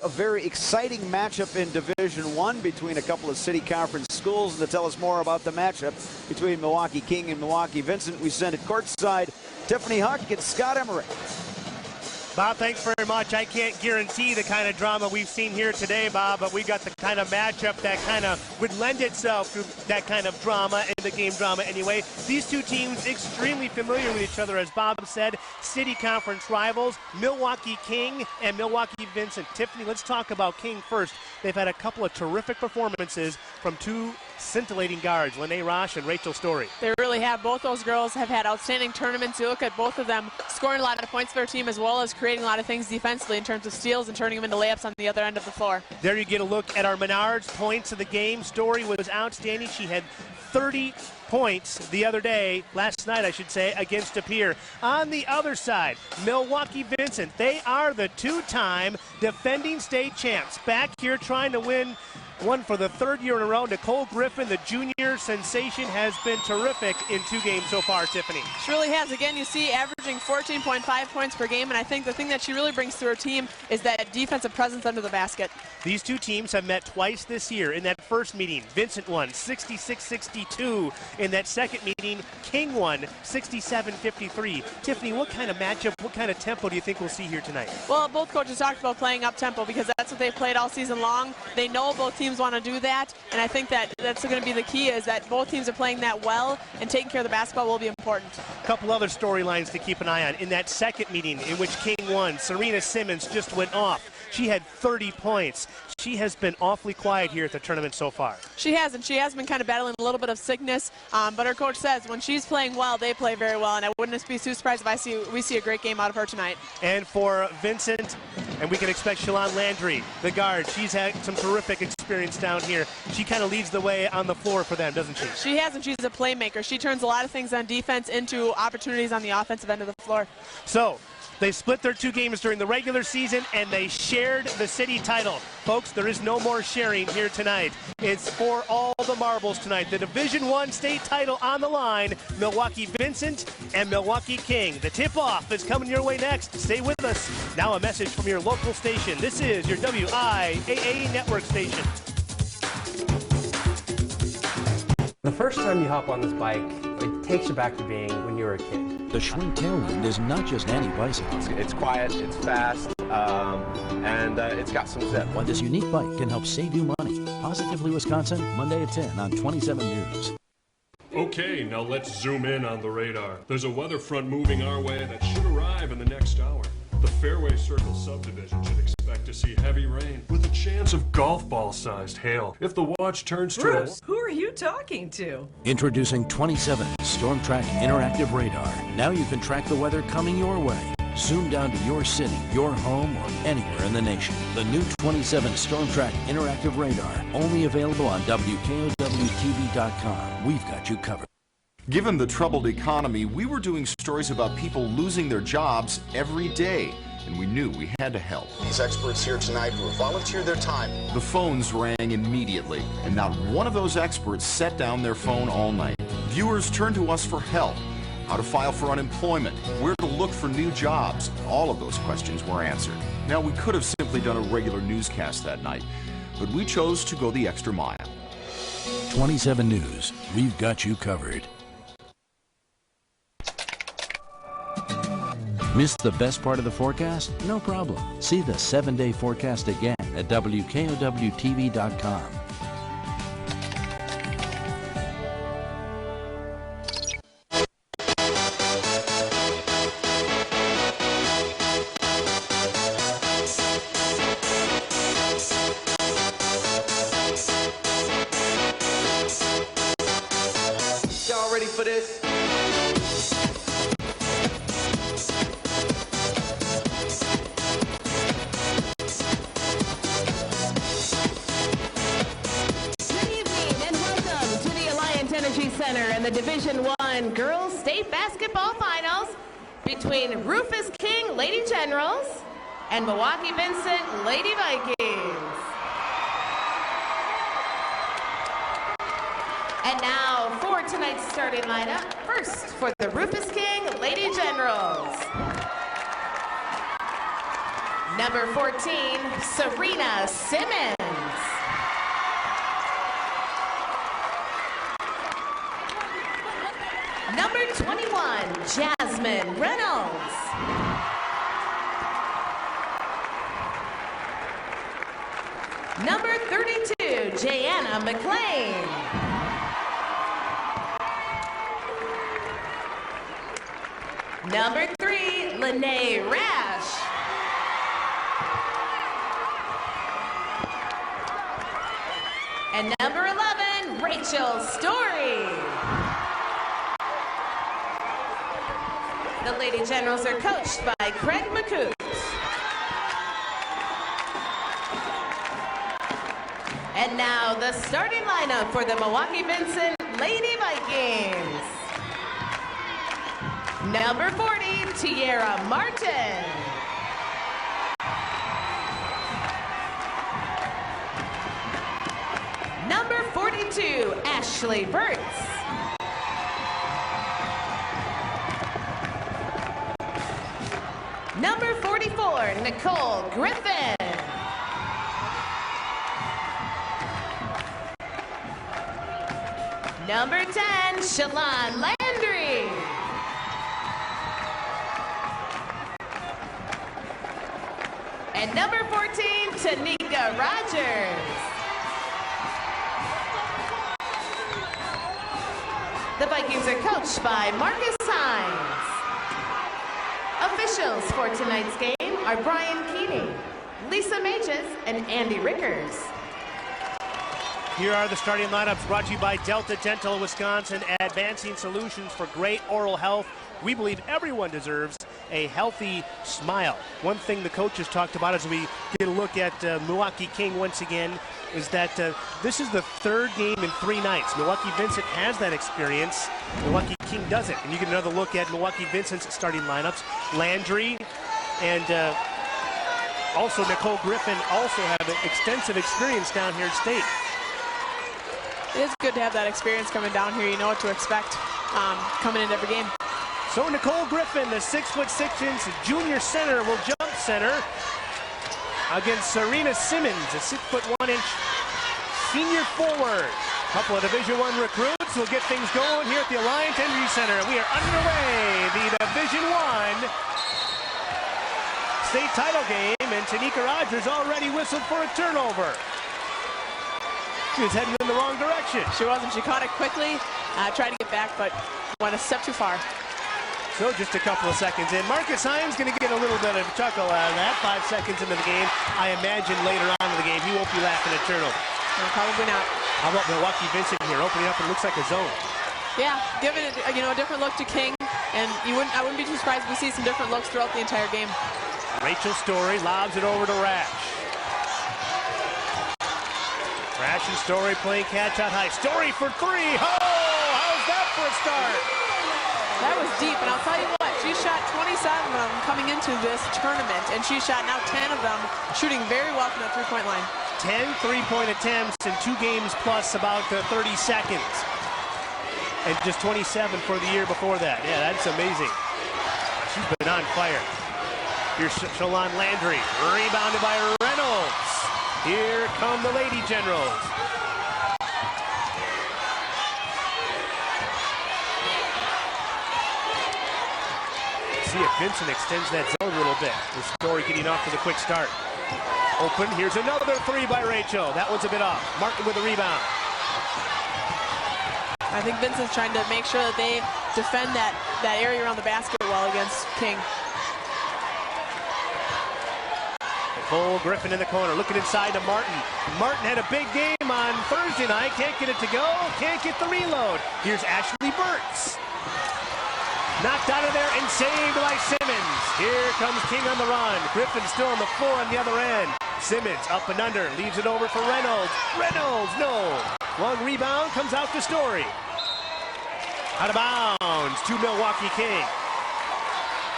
A very exciting matchup in Division I between a couple of city conference schools. And to tell us more about the matchup between Milwaukee King and Milwaukee Vincent, we send it courtside. Tiffany Huck and Scott Emmerich. Bob, thanks very much. I can't guarantee the kind of drama we've seen here today, Bob, but we got the kind of matchup that kind of would lend itself to that kind of drama, in the game drama anyway. These two teams extremely familiar with each other, as Bob said, city conference rivals, Milwaukee King and Milwaukee Vincent. Tiffany, let's talk about King first. They've had a couple of terrific performances from two scintillating guards, Lene Roche and Rachel Story. They really have. Both those girls have had outstanding tournaments. You look at both of them scoring a lot of points for their team, as well as creating a lot of things defensively in terms of steals and turning them into layups on the other end of the floor. There you get a look at our Menards points of the game. Story was outstanding. She had 30 points the other day, last night I should say, against De Pere. On the other side, Milwaukee Vincent. They are the two-time defending state champs. Back here trying to win one for the third year in a row. Nicole Griffin, the junior sensation, has been terrific in 2 games so far, Tiffany. She really has. Again, you see averaging 14.5 points per game, and I think the thing that she really brings to her team is that defensive presence under the basket. These two teams have met twice this year. In that first meeting, Vincent won 66-62. In that second meeting, King won 67-53. Tiffany, what kind of matchup, what kind of tempo do you think we'll see here tonight? Well, both coaches talked about playing up-tempo because that's what they've played all season long. They know both teams want to do that, and I think that that's going to be the key, is that both teams are playing that well, and taking care of the basketball will be important. A couple other storylines to keep an eye on. In that second meeting in which King won, Serena Simmons just went off. She had 30 points. She has been awfully quiet here at the tournament so far. She has, and she has been kind of battling a little bit of sickness, but her coach says when she's playing well, they play very well, and I wouldn't be too surprised if we see a great game out of her tonight. And for Vincent, and we can expect Shalon Landry, the guard. She's had some terrific experience down here. She kind of leads the way on the floor for them, doesn't she? She has, and she's a playmaker. She turns a lot of things on defense into opportunities on the offensive end of the floor. So, they split their 2 games during the regular season, and they shared the city title. Folks, there is no more sharing here tonight. It's for all the marbles tonight. The Division I state title on the line, Milwaukee Vincent and Milwaukee King. The tip-off is coming your way next. Stay with us. Now a message from your local station. This is your WIAA network station. The first time you hop on this bike, it takes you back to being when you were a kid. The Schwinn Tailwind is not just any bicycle. It's quiet, it's fast, and it's got some zip. Why this unique bike can help save you money. Positively Wisconsin, Monday at 10 on 27 News. Okay, now let's zoom in on the radar. There's a weather front moving our way that should arrive in the next hour. The Fairway Circle subdivision should expect to see heavy rain with a chance of golf ball-sized hail if the watch turns to Bruce, who are you talking to? Introducing 27 Storm Track Interactive Radar. Now you can track the weather coming your way. Zoom down to your city, your home, or anywhere in the nation. The new 27 Storm Track Interactive Radar, only available on WKOWTV.com. We've got you covered. Given the troubled economy, we were doing stories about people losing their jobs every day, and we knew we had to help. These experts here tonight who have volunteered their time. The phones rang immediately, and not one of those experts set down their phone all night. Viewers turned to us for help. How to file for unemployment, where to look for new jobs. All of those questions were answered. Now, we could have simply done a regular newscast that night, but we chose to go the extra mile. 27 News, we've got you covered. Missed the best part of the forecast? No problem. See the 7-day forecast again at WKOWTV.com. Y'all ready for this? Center and the Division I Girls State Basketball Finals between Rufus King Lady Generals and Milwaukee Vincent Lady Vikings. And now for tonight's starting lineup, first for the Rufus King Lady Generals. Number 14, Serena Simmons. Number 21, Jasmine Reynolds. Number 32, Jayanna McLean. Number 3, Lene Rash. And number 11, Rachel Story. The Lady Generals are coached by Craig McCoot. And now the starting lineup for the Milwaukee Vincent Lady Vikings. Number 40, Tiara Martin. Number 42, Ashley Burtz. Number 44, Nicole Griffin. Number 10, Shalon Landry. And number 14, Tanika Rogers. The Vikings are coached by Marcus Hines. Officials for tonight's game are Brian Keating, Lisa Mages, and Andy Rickers. Here are the starting lineups brought to you by Delta Dental Wisconsin, advancing solutions for great oral health. We believe everyone deserves a healthy smile. One thing the coaches talked about as we get a look at Milwaukee King once again is that this is the third game in 3 nights. Milwaukee Vincent has that experience. Milwaukee King doesn't. And you get another look at Milwaukee Vincent's starting lineups. Landry and also Nicole Griffin also have an extensive experience down here at State. It is good to have that experience coming down here. You know what to expect coming into every game. So Nicole Griffin, the 6'6" junior center, will jump center against Serena Simmons, a 6'1" senior forward. A couple of Division I recruits will get things going here at the Alliance Energy Center. We are underway, the Division I state title game, and Tanika Rogers already whistled for a turnover. She was heading in the wrong direction. She wasn't. She caught it quickly, tried to get back, but went a step too far. So just a couple of seconds in. Marcus Hines going to get a little bit of a chuckle out of that. 5 seconds into the game. I imagine later on in the game he won't be laughing at turnover. No, probably not. How about Milwaukee Vincent here, opening up and looks like a zone? Yeah, giving it a different look to King, and I wouldn't be too surprised if we see some different looks throughout the entire game. Rachel Story lobs it over to Rash. Rash and Story playing catch out high. Story for 3. Oh, how's that for a start? That was deep, and I'll tell you what, she shot 27 of them coming into this tournament, and she shot now 10 of them, shooting very well from that three-point line. 10 3-point attempts in 2 games plus about 30 seconds. And just 27 for the year before that. Yeah, that's amazing. She's been on fire. Here's Shalon Landry, rebounded by Reynolds. Here come the Lady Generals. See if Vincent extends that zone a little bit. The Story getting off to the quick start. Open, here's another 3 by Rachel. That one's a bit off. Martin with a rebound. I think Vincent's trying to make sure that they defend that area around the basket well against King. Nicole Griffin in the corner, looking inside to Martin. Martin had a big game on Thursday night. Can't get it to go, can't get the reload. Here's Ashley Burtz. Knocked out of there and saved by Simmons. Here comes King on the run. Griffin still on the floor on the other end. Simmons up and under, leaves it over for Reynolds. Reynolds, no. Long rebound, comes out to Story. Out of bounds to Milwaukee King.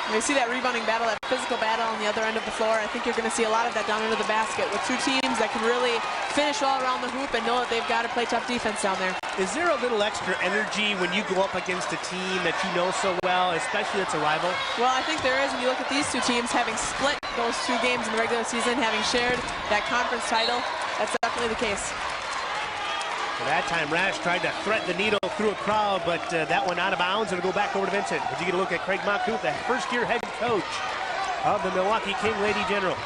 We see that rebounding battle, that physical battle on the other end of the floor. I think you're going to see a lot of that down into the basket with two teams that can really finish all around the hoop and know that they've got to play tough defense down there. Is there a little extra energy when you go up against a team that you know so well, especially that's a rival? Well, I think there is when you look at these two teams having split those two games in the regular season, having shared that conference title. That's definitely the case. Well, that time Rash tried to thread the needle through a crowd, but that one out of bounds. It'll go back over to Vincent. As you get a look at Craig Moncouf, the first-year head coach of the Milwaukee King Lady Generals.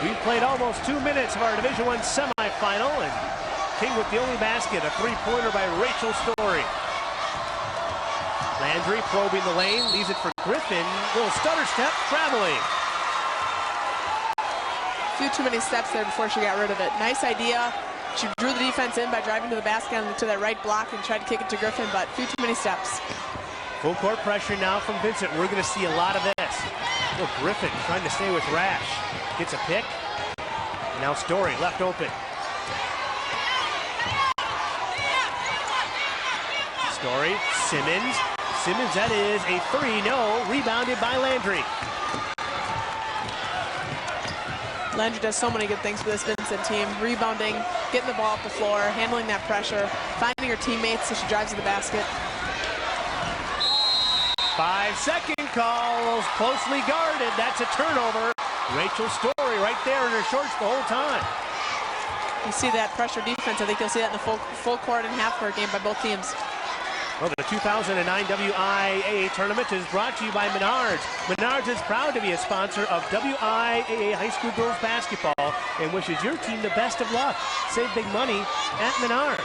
We've played almost 2 minutes of our Division I semifinal, and King with the only basket, a three-pointer by Rachel Story. Landry probing the lane, leaves it for Griffin. Little stutter step, traveling. A few too many steps there before she got rid of it. Nice idea. She drew the defense in by driving to the basket and to that right block and tried to kick it to Griffin, but a few too many steps. Full court pressure now from Vincent. We're going to see a lot of this. Look, Griffin trying to stay with Rash. Gets a pick. Now Story left open. Story, Simmons. Simmons, that is a three. No, rebounded by Landry. Landry does so many good things for this Vincent team. Rebounding, getting the ball up the floor, handling that pressure, finding her teammates as she drives to the basket. 5-second calls, closely guarded. That's a turnover. Rachel Story right there in her shorts the whole time. You see that pressure defense. I think you'll see that in the full court and half court game by both teams. Well, the 2009 WIAA tournament is brought to you by Menards. Menards is proud to be a sponsor of WIAA High School Girls Basketball and wishes your team the best of luck. Save big money at Menards.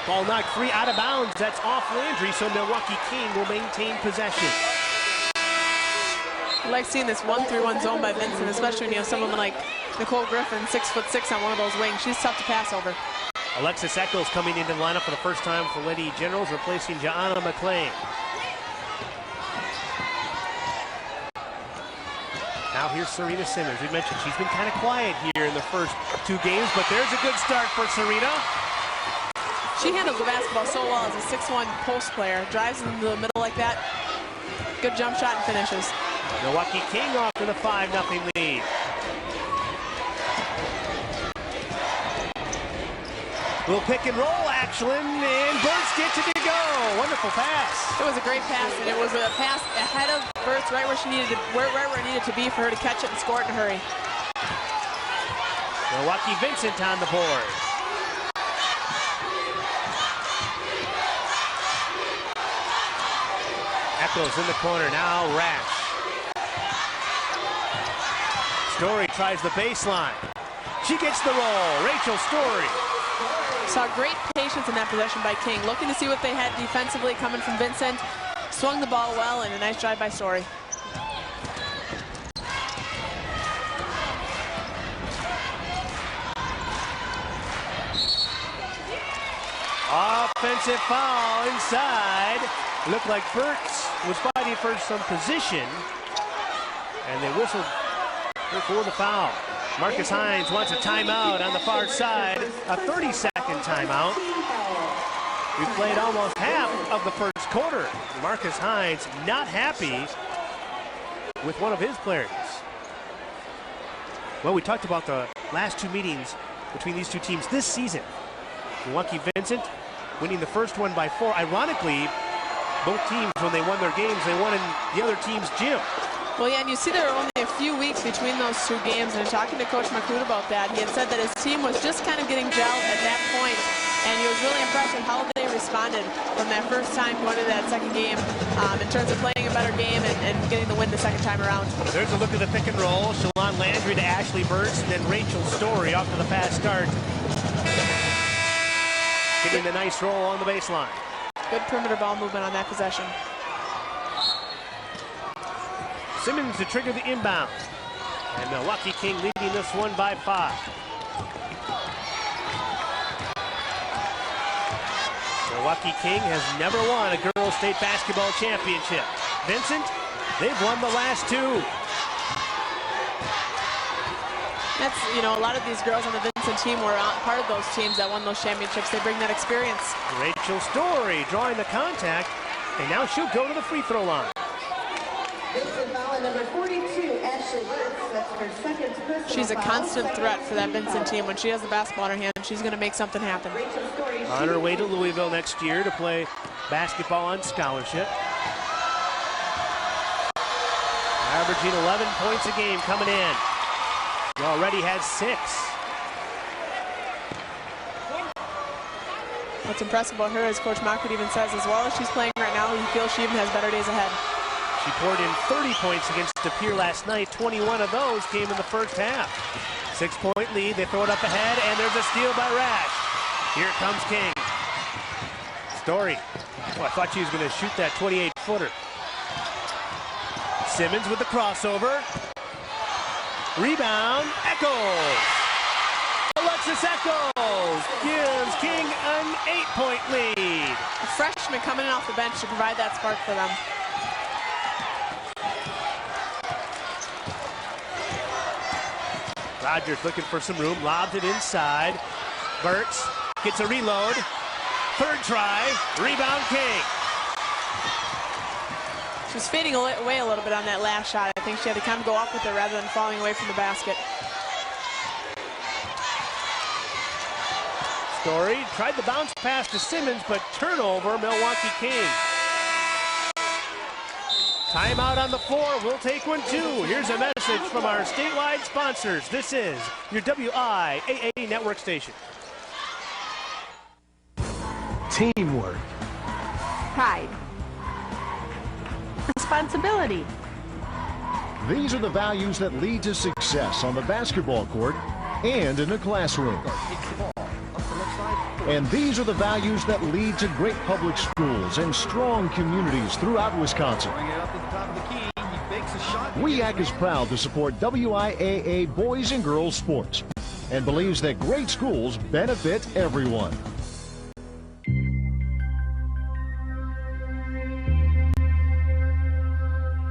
Ball knocked free out of bounds. That's off Landry, so Milwaukee King will maintain possession. I like seeing this 1-3-1 zone by Vincent, especially when you have someone like Nicole Griffin, 6'6" on one of those wings. She's tough to pass over. Alexis Eccles coming into the lineup for the first time for Lady Generals, replacing Joanna McLean. Now here's Serena Simmons. We mentioned she's been kind of quiet here in the first two games, but there's a good start for Serena. She handles the basketball so well as a 6'1" post player. Drives into the middle like that. Good jump shot and finishes. Milwaukee King off to the 5-0 lead. Little pick and roll action, and Burt's gets it to go. Wonderful pass. It was a great pass, and it was a pass ahead of Burt's, right where she needed to, right where it needed to be for her to catch it and score it in a hurry. Milwaukee Vincent on the board. Eccles in the corner, now Rash. Story tries the baseline. She gets the roll, Rachel Story. Saw great patience in that possession by King, looking to see what they had defensively coming from Vincent. Swung the ball well, and a nice drive by Story. Offensive foul inside. Looked like Burt's was fighting for some position, and they whistled for the foul. Marcus Hines wants a timeout on the far side, a 30-second timeout. We played almost half of the first quarter. Marcus Hines not happy with one of his players. Well, we talked about the last two meetings between these two teams this season. Milwaukee Vincent winning the first one by 4. Ironically, both teams, when they won their games, they won in the other team's gym. Well, yeah, and you see there were only a few weeks between those two games, and talking to Coach McCoot about that, he had said that his team was just kind of getting gelled at that point, and he was really impressed with how they responded from that first time going to that second game in terms of playing a better game and getting the win the second time around. There's a look at the pick and roll. Shalon Landry to Ashley Burtz, and then Rachel Story off to the fast start. Getting the nice roll on the baseline. Good perimeter ball movement on that possession. Simmons to trigger the inbound. And Milwaukee King leading this one by 5. Milwaukee King has never won a girls' state basketball championship. Vincent, they've won the last 2. That's, you know, a lot of these girls on the Vincent Vincent team were part of those teams that won those championships. They bring that experience. Rachel Story drawing the contact, and now she'll go to the free throw line. Vincent foul number 42, Ashley Burks. That's her second personal She's a foul. constant threat for that Vincent team. When she has the basketball in her hand, she's going to make something happen. On her way to Louisville next year to play basketball on scholarship. Averaging 11 points a game coming in. She already has 6. What's impressive about her is Coach Mockwood even says, as well as she's playing right now, he feels she even has better days ahead. She poured in 30 points against De Pere last night. 21 of those came in the first half. 6-point lead. They throw it up ahead, and there's a steal by Rash. Here comes King. Story. Oh, I thought she was going to shoot that 28-footer. Simmons with the crossover. Rebound. Echols. Alexis Echols gives King an 8-point lead. A freshman coming in off the bench to provide that spark for them. Rogers looking for some room, lobs it inside. Burks gets a reload. Third try, rebound King. She was fading away a little bit on that last shot. I think she had to kind of go up with it rather than falling away from the basket. Story tried the bounce pass to Simmons, but turnover, Milwaukee King. Timeout on the floor. We'll take one too. Here's a message from our statewide sponsors. This is your WIAA network station. Teamwork. Pride. Responsibility. These are the values that lead to success on the basketball court and in a classroom. And these are the values that lead to great public schools and strong communities throughout Wisconsin. WEAC is proud to support WIAA boys and girls sports and believes that great schools benefit everyone.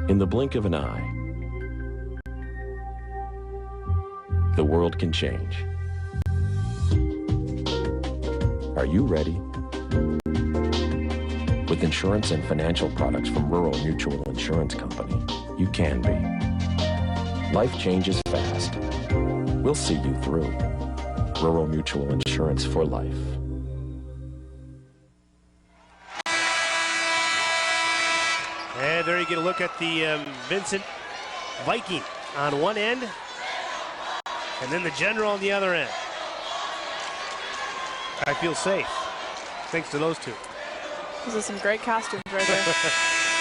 In the blink of an eye, the world can change. Are you ready? With insurance and financial products from Rural Mutual Insurance Company, you can be. Life changes fast. We'll see you through. Rural Mutual Insurance for life. And there you get a look at the Vincent Viking on one end, and then the General on the other end. I feel safe, thanks to those two. Those are some great costumes right there.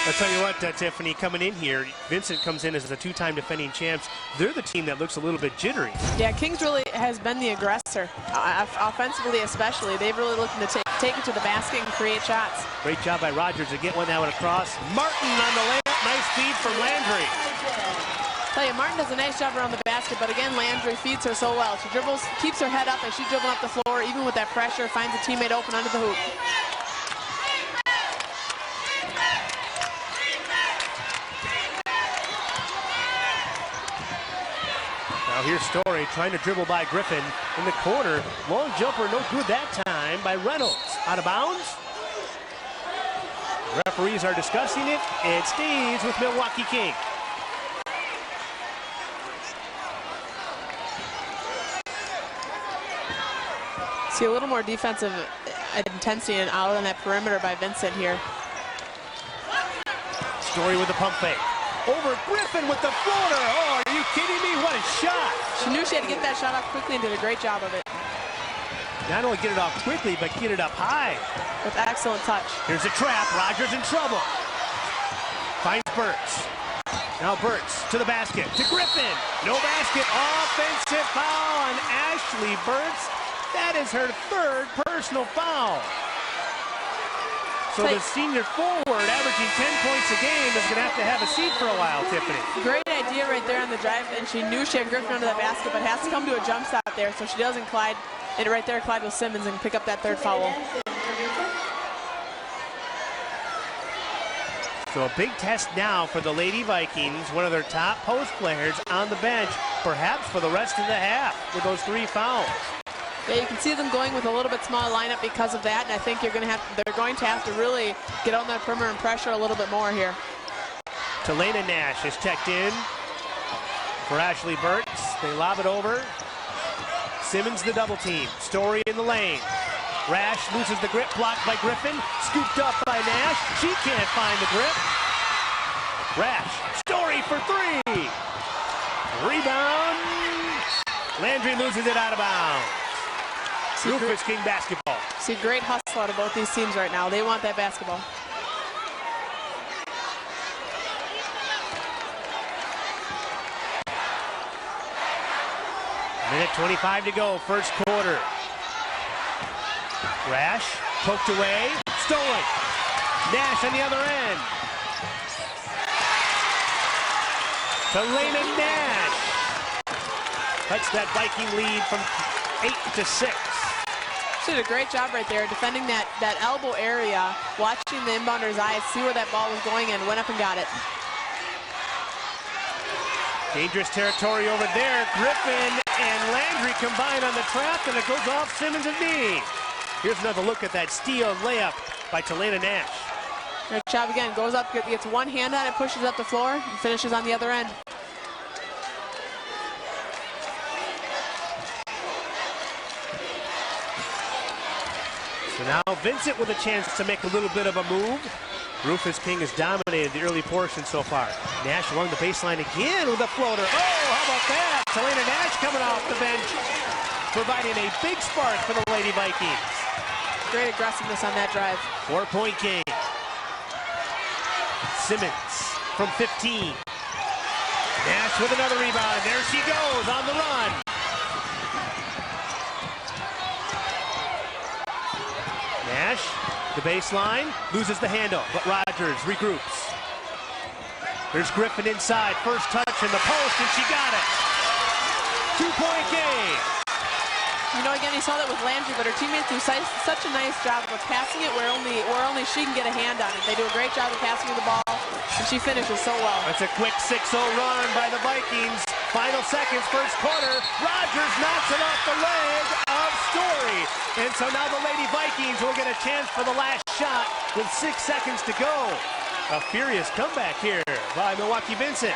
I'll tell you what, Tiffany, coming in here, Vincent comes in as the two-time defending champs. They're the team that looks a little bit jittery. Yeah, Kings really has been the aggressor, offensively especially. They've really looking to take it to the basket and create shots. Great job by Rogers to get one that one across. Martin on the layup, nice feed from Landry. Tell you, Martin does a nice job around the basket, but again, Landry feeds her so well. She dribbles, keeps her head up as she's dribbling up the floor, even with that pressure, finds a teammate open under the hoop. Now here's Story trying to dribble by Griffin in the corner. Long jumper, no good that time by Reynolds. Out of bounds. The referees are discussing it. It stays with Milwaukee King. See a little more defensive intensity and out on that perimeter by Vincent here. Story with the pump fake. Over Griffin with the floater. Oh, are you kidding me? What a shot. She knew she had to get that shot off quickly and did a great job of it. Not only get it off quickly, but get it up high. With excellent touch. Here's a trap. Rogers in trouble. Finds Burks. Now Burks to the basket. To Griffin. No basket. Offensive foul on Ashley Burks. That is her third personal foul. So the senior forward, averaging 10 points a game, is going to have a seat for a while, Tiffany. Great idea right there on the drive, and she knew she had Griffin under that basket, but has to come to a jump shot there, so she doesn't Clyde. And right there, Clyde with Simmons and pick up that third foul. So a big test now for the Lady Vikings, one of their top post players on the bench, perhaps for the rest of the half with those 3 fouls. Yeah, you can see them going with a little bit smaller lineup because of that, and I think they're going to have to really get on that perimeter and pressure a little bit more here. Talena Nash is checked in for Ashley Burks. They lob it over. Simmons the double team. Story in the lane. Rash loses the grip, blocked by Griffin. Scooped up by Nash. She can't find the grip. Rash, Story for three. Rebound. Landry loses it out of bounds. Rufus King basketball. See great hustle out of both these teams right now. They want that basketball. Minute 25 to go, first quarter. Rash, poked away, stolen. Nash on the other end. Talena Nash cuts that Viking lead from 8 to 6. She did a great job right there defending that elbow area, watching the inbounder's eyes, see where that ball was going, and went up and got it. Dangerous territory over there. Griffin and Landry combine on the trap, and it goes off Simmons' knee. Here's another look at that steal layup by Talena Nash. Great job again. Goes up, gets one hand on it, pushes up the floor, and finishes on the other end. So now Vincent with a chance to make a little bit of a move. Rufus King has dominated the early portion so far. Nash along the baseline again with a floater. Oh, how about that? Talena Nash coming off the bench, providing a big spark for the Lady Vikings. Great aggressiveness on that drive. 4-point game. Simmons from 15. Nash with another rebound. There she goes on the run. Nash, the baseline, loses the handle, but Rogers regroups. There's Griffin inside, first touch in the post, and she got it. 2-point game. You know, again, you saw that with Landry, but her teammates do such a nice job of passing it where only she can get a hand on it. They do a great job of passing her the ball, and she finishes so well. That's a quick 6-0 run by the Vikings. Final seconds, first quarter. Rogers knocks it off the leg of Story. And so now the Lady Vikings will get a chance for the last shot with 6 seconds to go. A furious comeback here by Milwaukee Vincent.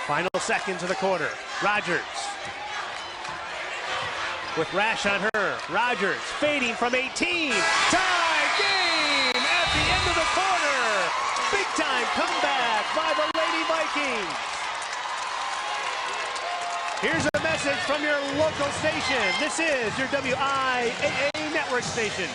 Final seconds of the quarter. Rogers with Rash on her. Rogers fading from 18. Tie game at the end of the quarter. Big time comeback by the Lady Vikings. Here's a message from your local station. This is your WIAA network station.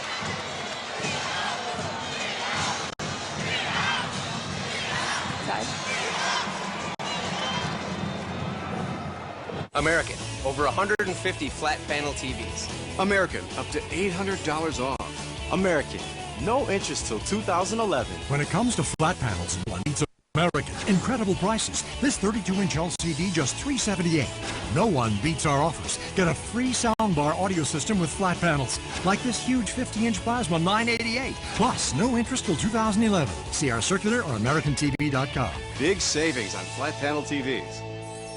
American, over 150 flat panel TVs. American, up to $800 off. American, no interest till 2011. When it comes to flat panels, one beats American. Incredible prices. This 32-inch LCD just $378. No one beats our offers. Get a free soundbar audio system with flat panels, like this huge 50-inch plasma, $988. Plus, no interest till 2011. See our circular or AmericanTV.com. Big savings on flat panel TVs.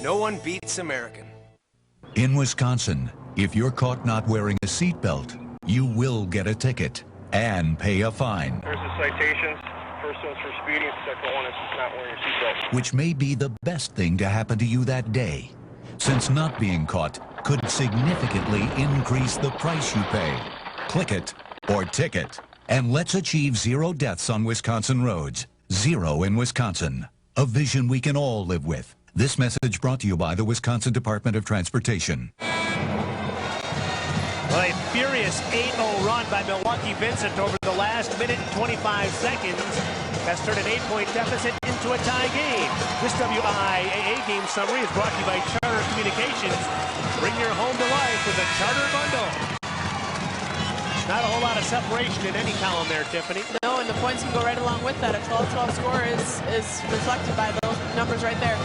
No one beats American. In Wisconsin, if you're caught not wearing a seatbelt, you will get a ticket and pay a fine. There's the citations. First one's for speeding, second one is not wearing your seatbelt. Which may be the best thing to happen to you that day, since not being caught could significantly increase the price you pay. Click it or ticket, and let's achieve 0 deaths on Wisconsin roads. 0 in Wisconsin. A vision we can all live with. This message brought to you by the Wisconsin Department of Transportation. Well, a furious 8-0 run by Milwaukee Vincent over the last minute and 25 seconds has turned an 8-point deficit into a tie game. This WIAA game summary is brought to you by Charter Communications. Bring your home to life with a Charter bundle. Not a whole lot of separation in any column there, Tiffany. No, and the points can go right along with that. A 12-12 score is reflected by those numbers right there.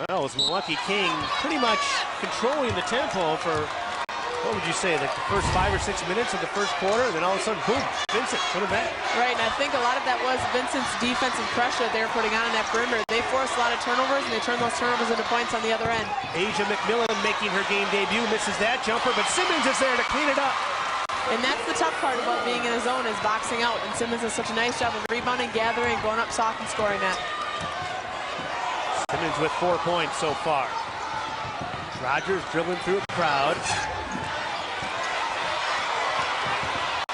Well, it's Milwaukee King pretty much controlling the tempo for what would you say, like the first 5 or 6 minutes of the first quarter, and then all of a sudden, boom, Vincent put it back. Right, and I think a lot of that was Vincent's defensive pressure they were putting on in that perimeter. They forced a lot of turnovers, and they turned those turnovers into points on the other end. Asia McMillan making her game debut, misses that jumper, but Simmons is there to clean it up. And that's the tough part about being in a zone, is boxing out, and Simmons does such a nice job of rebounding, gathering, going up soft, and scoring that. Simmons with 4 points so far. Rogers dribbling through a crowd.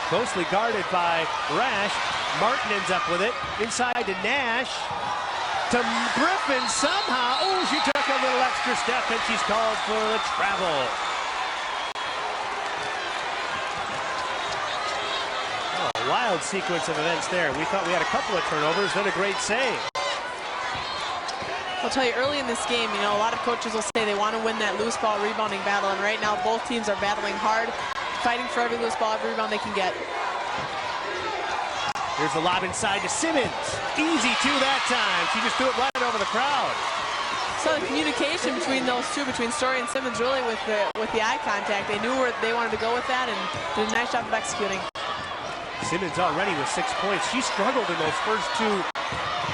Closely guarded by Rash. Martin ends up with it. Inside to Nash. To Griffin somehow. Oh, she took a little extra step and she's called for the travel. Oh, a wild sequence of events there. We thought we had a couple of turnovers, then a great save. I'll tell you, early in this game, you know, a lot of coaches will say they want to win that loose ball rebounding battle, and right now both teams are battling hard, fighting for every loose ball, every rebound they can get. Here's the lob inside to Simmons. Easy two that time. She just threw it right over the crowd. So the communication between those two, between Story and Simmons, really with the eye contact, they knew where they wanted to go with that and did a nice job of executing. Simmons already with 6 points. She struggled in those first 2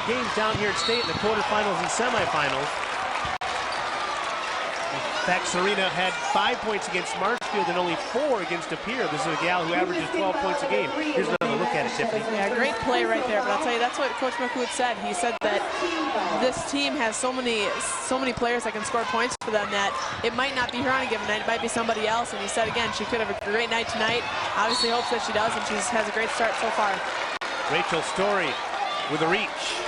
games down here at State in the quarterfinals and semifinals. In fact, Serena had 5 points against Marshfield and only 4 against De Pere. This is a gal who averages 12 points a game. Here's another look at it, Tiffany. Yeah, great play right there. But I'll tell you, that's what Coach McCoot said. He said that this team has so many players that can score points for them that it might not be her on a given night. It might be somebody else. And he said again, she could have a great night tonight. Obviously hopes that she does, and she has a great start so far. Rachel Story with a reach.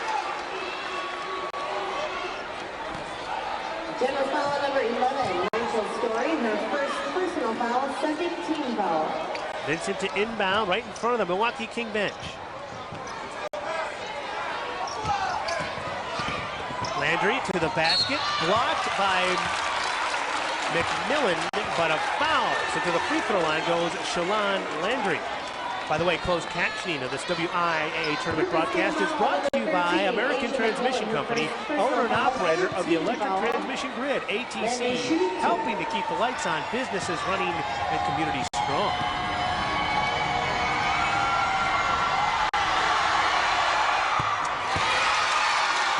General foul number 11, Rachel Story, her first personal foul, second team foul. Vincent to inbound right in front of the Milwaukee King bench. Landry to the basket, blocked by McMillan, but a foul. So to the free throw line goes Shalon Landry. By the way, closed captioning of this WIAA tournament broadcast is brought to you by American Transmission Company, owner and operator of the electric transmission grid, ATC, helping to keep the lights on, businesses running, and communities strong.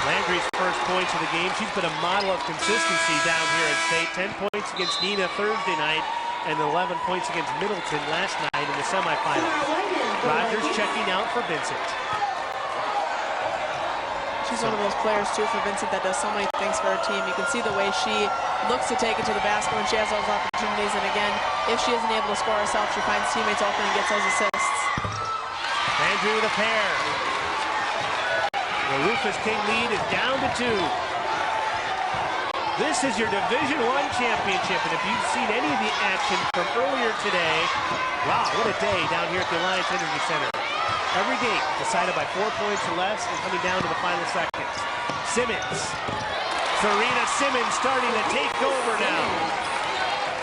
Landry's first points of the game. She's been a model of consistency down here at State. 10 points against Nina Thursday night, and 11 points against Middleton last night in the semifinals. Rogers checking out for Vincent. She's one of those players, too, for Vincent that does so many things for her team. You can see the way she looks to take it to the basket when she has those opportunities. And again, if she isn't able to score herself, she finds teammates open and gets those assists. Andrew with a pair. The Rufus King lead is down to 2. This is your Division I championship, and if you've seen any of the action from earlier today, wow, what a day down here at the Alliance Energy Center. Every game decided by 4 points or less and coming down to the final seconds. Simmons. Serena Simmons starting to take over now.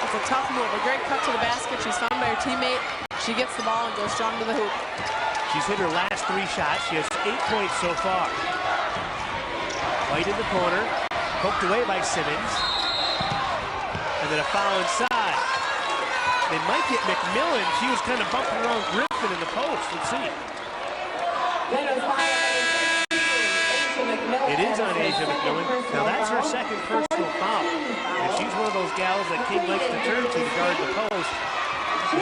That's a tough move. A great cut to the basket. She's found by her teammate. She gets the ball and goes strong to the hoop. She's hit her last 3 shots. She has 8 points so far. White in the corner. Poked away by Simmons. And then a foul inside. They might get McMillan. She was kind of bumping around Griffin in the post. Let's see. It is on Asia McMillan. Now that's her second personal foul. And she's one of those gals that King likes to turn to guard the post,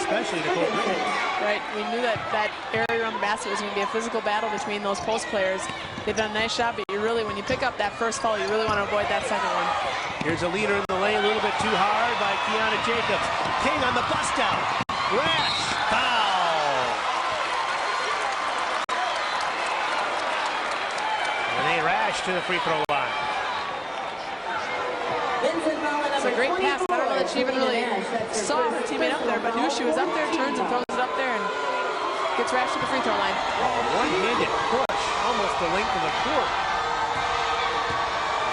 especially Nicole Griffin. Right, we knew that area around the basket was going to be a physical battle between those post players. They've done a nice job, but you really, when you pick up that first foul, you really want to avoid that second one. Here's a leader in the lane, a little bit too hard by Kiana Jacobs. King on the bust out. Rash, foul. Renee Rash to the free throw line. It's a great pass. I don't know that she even really saw her teammate up there, but knew she was up there, turns and throws it up there, and gets Rash to the free throw line. One-handed push, almost the length of the court.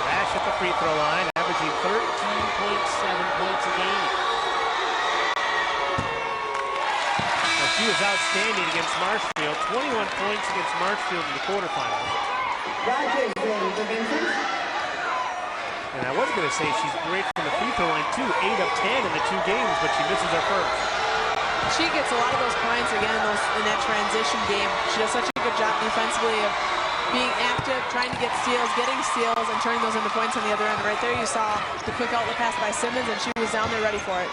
Rash at the free throw line, averaging 13.7 points a game. Well, she was outstanding against Marshfield. 21 points against Marshfield in the quarterfinals. Rogers in for Vincent. And I was going to say she's great from the free throw line, too. 8 of 10 in the 2 games, but she misses her first. She gets a lot of those points again in that transition game. She does such a good job defensively of being active, trying to get steals, getting steals, and turning those into points on the other end. Right there you saw the quick outlet pass by Simmons, and she was down there ready for it.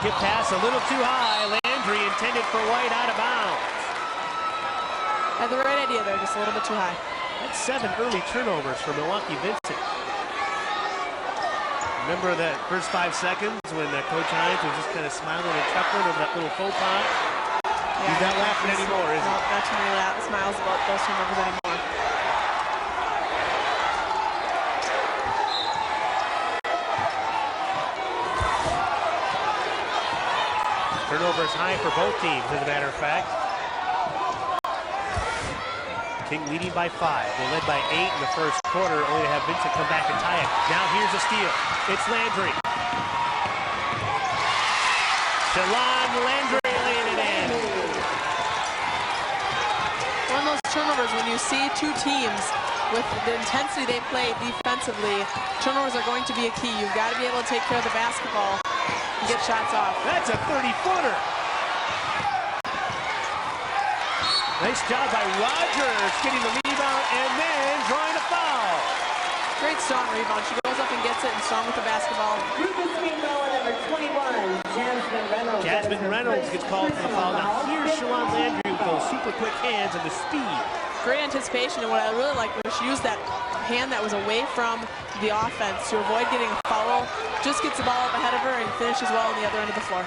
Skip pass a little too high. Landry intended for White, out of bounds. Had the right idea there, just a little bit too high. That's 7 early turnovers for Milwaukee Vincent. Remember that first 5 seconds when Coach Hines was just kind of smiling and chuckling over that little faux pas? Yeah, he's not laughing anymore, is he? No, not too many smiles about those turnovers anymore. Turnovers high for both teams, as a matter of fact. King leading by 5. They led by 8 in the first quarter, only to have Vincent come back and tie it. Now here's a steal. It's Landry. Shalon Landry laying it in. One of those turnovers, when you see two teams with the intensity they play defensively, turnovers are going to be a key. You've got to be able to take care of the basketball and get shots off. That's a 30-footer. Nice job by Rogers getting the rebound and then drawing a foul. Great strong rebound. She goes up and gets it and strong with the basketball. Rufus Bingo, number 21, Jasmine Reynolds. Jasmine Reynolds gets called for the foul. Now here's Shalon Landry with those super quick hands and the speed. Great anticipation, and what I really liked was she used that hand that was away from the offense to avoid getting a foul. Just gets the ball up ahead of her and finishes well on the other end of the floor.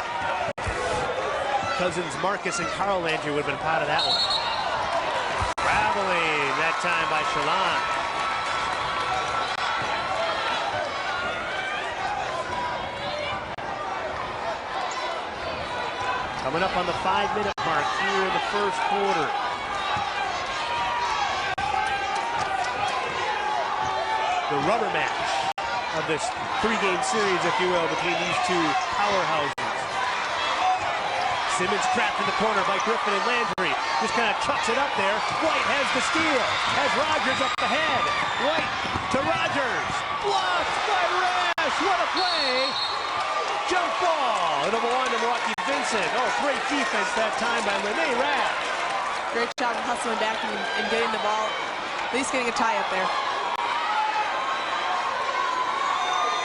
Cousins Marcus and Carl Landry would have been part of that one. Traveling that time by Shalon. Coming up on the 5-minute mark here in the first quarter. The rubber match of this 3-game series, if you will, between these two powerhouses. Simmons trapped in the corner by Griffin and Landry. Just kind of chucks it up there. White has the steal. Has Rogers up the head. White to Rogers. Blocked by Rash. What a play. Jump ball. It'll go on to Milwaukee Vincent. Oh, great defense that time by Lene Rash. Great job of hustling back and getting the ball, at least getting a tie up there.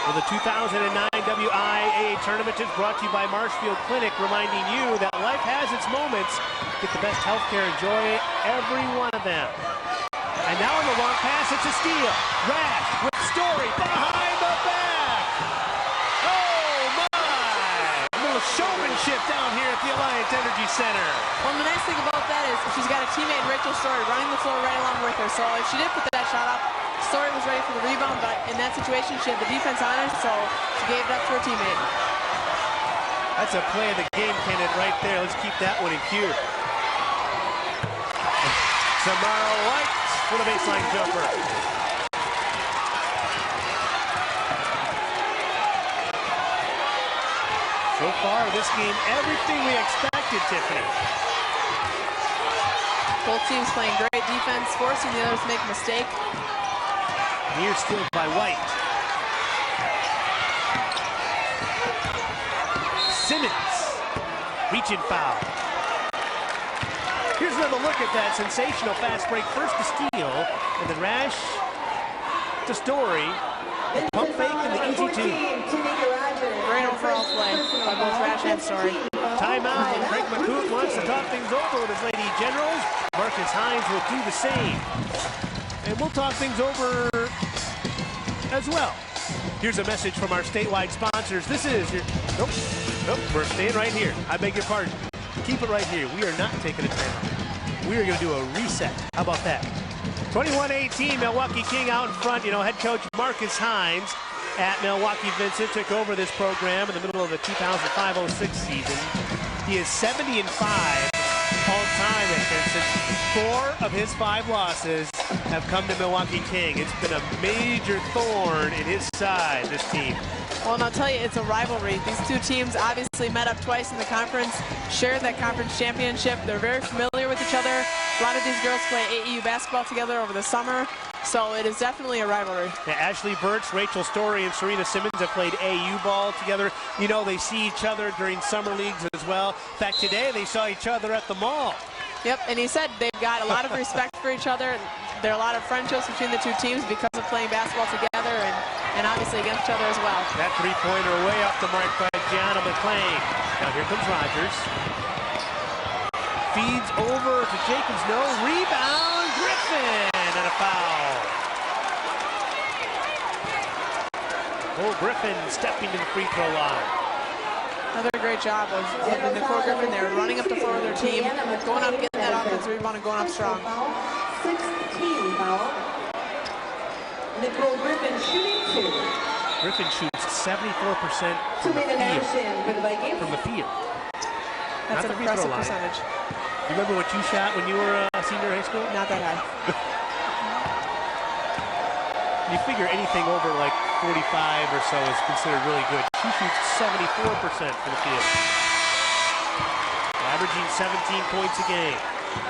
Well, the 2009 WIAA tournament is brought to you by Marshfield Clinic, reminding you that life has its moments. Get the best health care, enjoy every one of them. And now on the long pass, it's a steal. Rash with Story behind the back. Oh, my! A little showmanship down here at the Alliance Energy Center. Well, the nice thing about that is she's got a teammate, Rachel Story, running the floor right along with her. So if she did put that shot up, Story was ready for the rebound, but in that situation, she had the defense on her, so she gave it up to her teammate. That's a play of the game, Kenneth, right there. Let's keep that one in queue. Samara White for the baseline jumper. So far, this game, everything we expected, Tiffany. Both teams playing great defense, forcing the others to make a mistake. Near steal by White. Simmons, reaching foul. Here's another look at that sensational fast break. First to steal, and then Rash to Story. Pump fake and the easy two. Great overall play by both Rash and Story. Timeout. Craig McCoot wants to talk things over with his Lady Generals. Marcus Hines will do the same. And we'll talk things over as well. Here's a message from our statewide sponsors. This is your... Nope, we're staying right here. I beg your pardon. Keep it right here. We are not taking a timeout. We are going to do a reset. How about that? 21-18, Milwaukee King out in front. You know, head coach Marcus Hines at Milwaukee Vincent took over this program in the middle of the 2005-06 season. He is 70-5 all time at Vincent. 4 of his 5 losses have come to Milwaukee King. It's been a major thorn in his side, this team. Well, and I'll tell you, it's a rivalry. These two teams obviously met up twice in the conference, shared that conference championship. They're very familiar with with each other. A lot of these girls play AAU basketball together over the summer, so it is definitely a rivalry. Yeah, Ashley Burtz, Rachel Story, and Serena Simmons have played AAU ball together. You know, they see each other during summer leagues as well. In fact, today they saw each other at the mall. Yep, and he said they've got a lot of respect for each other. There are a lot of friendships between the two teams because of playing basketball together and obviously against each other as well. That three-pointer way off the mark by Gianna McClain. Now here comes Rogers. Feeds over to Jacobs. No, rebound, Griffin, and a foul. Oh, Griffin stepping to the free throw line. Another great job of Nicole Griffin there, running up the floor with their team, going up, getting that offensive rebound, and going up strong. 16 foul. Nicole Griffin shooting 2. Griffin shoots 74% from the field. That's an impressive percentage. You remember what you shot when you were a senior high school? Not that high. You figure anything over like 45 or so is considered really good. She shoots 74% from the field. Averaging 17 points a game.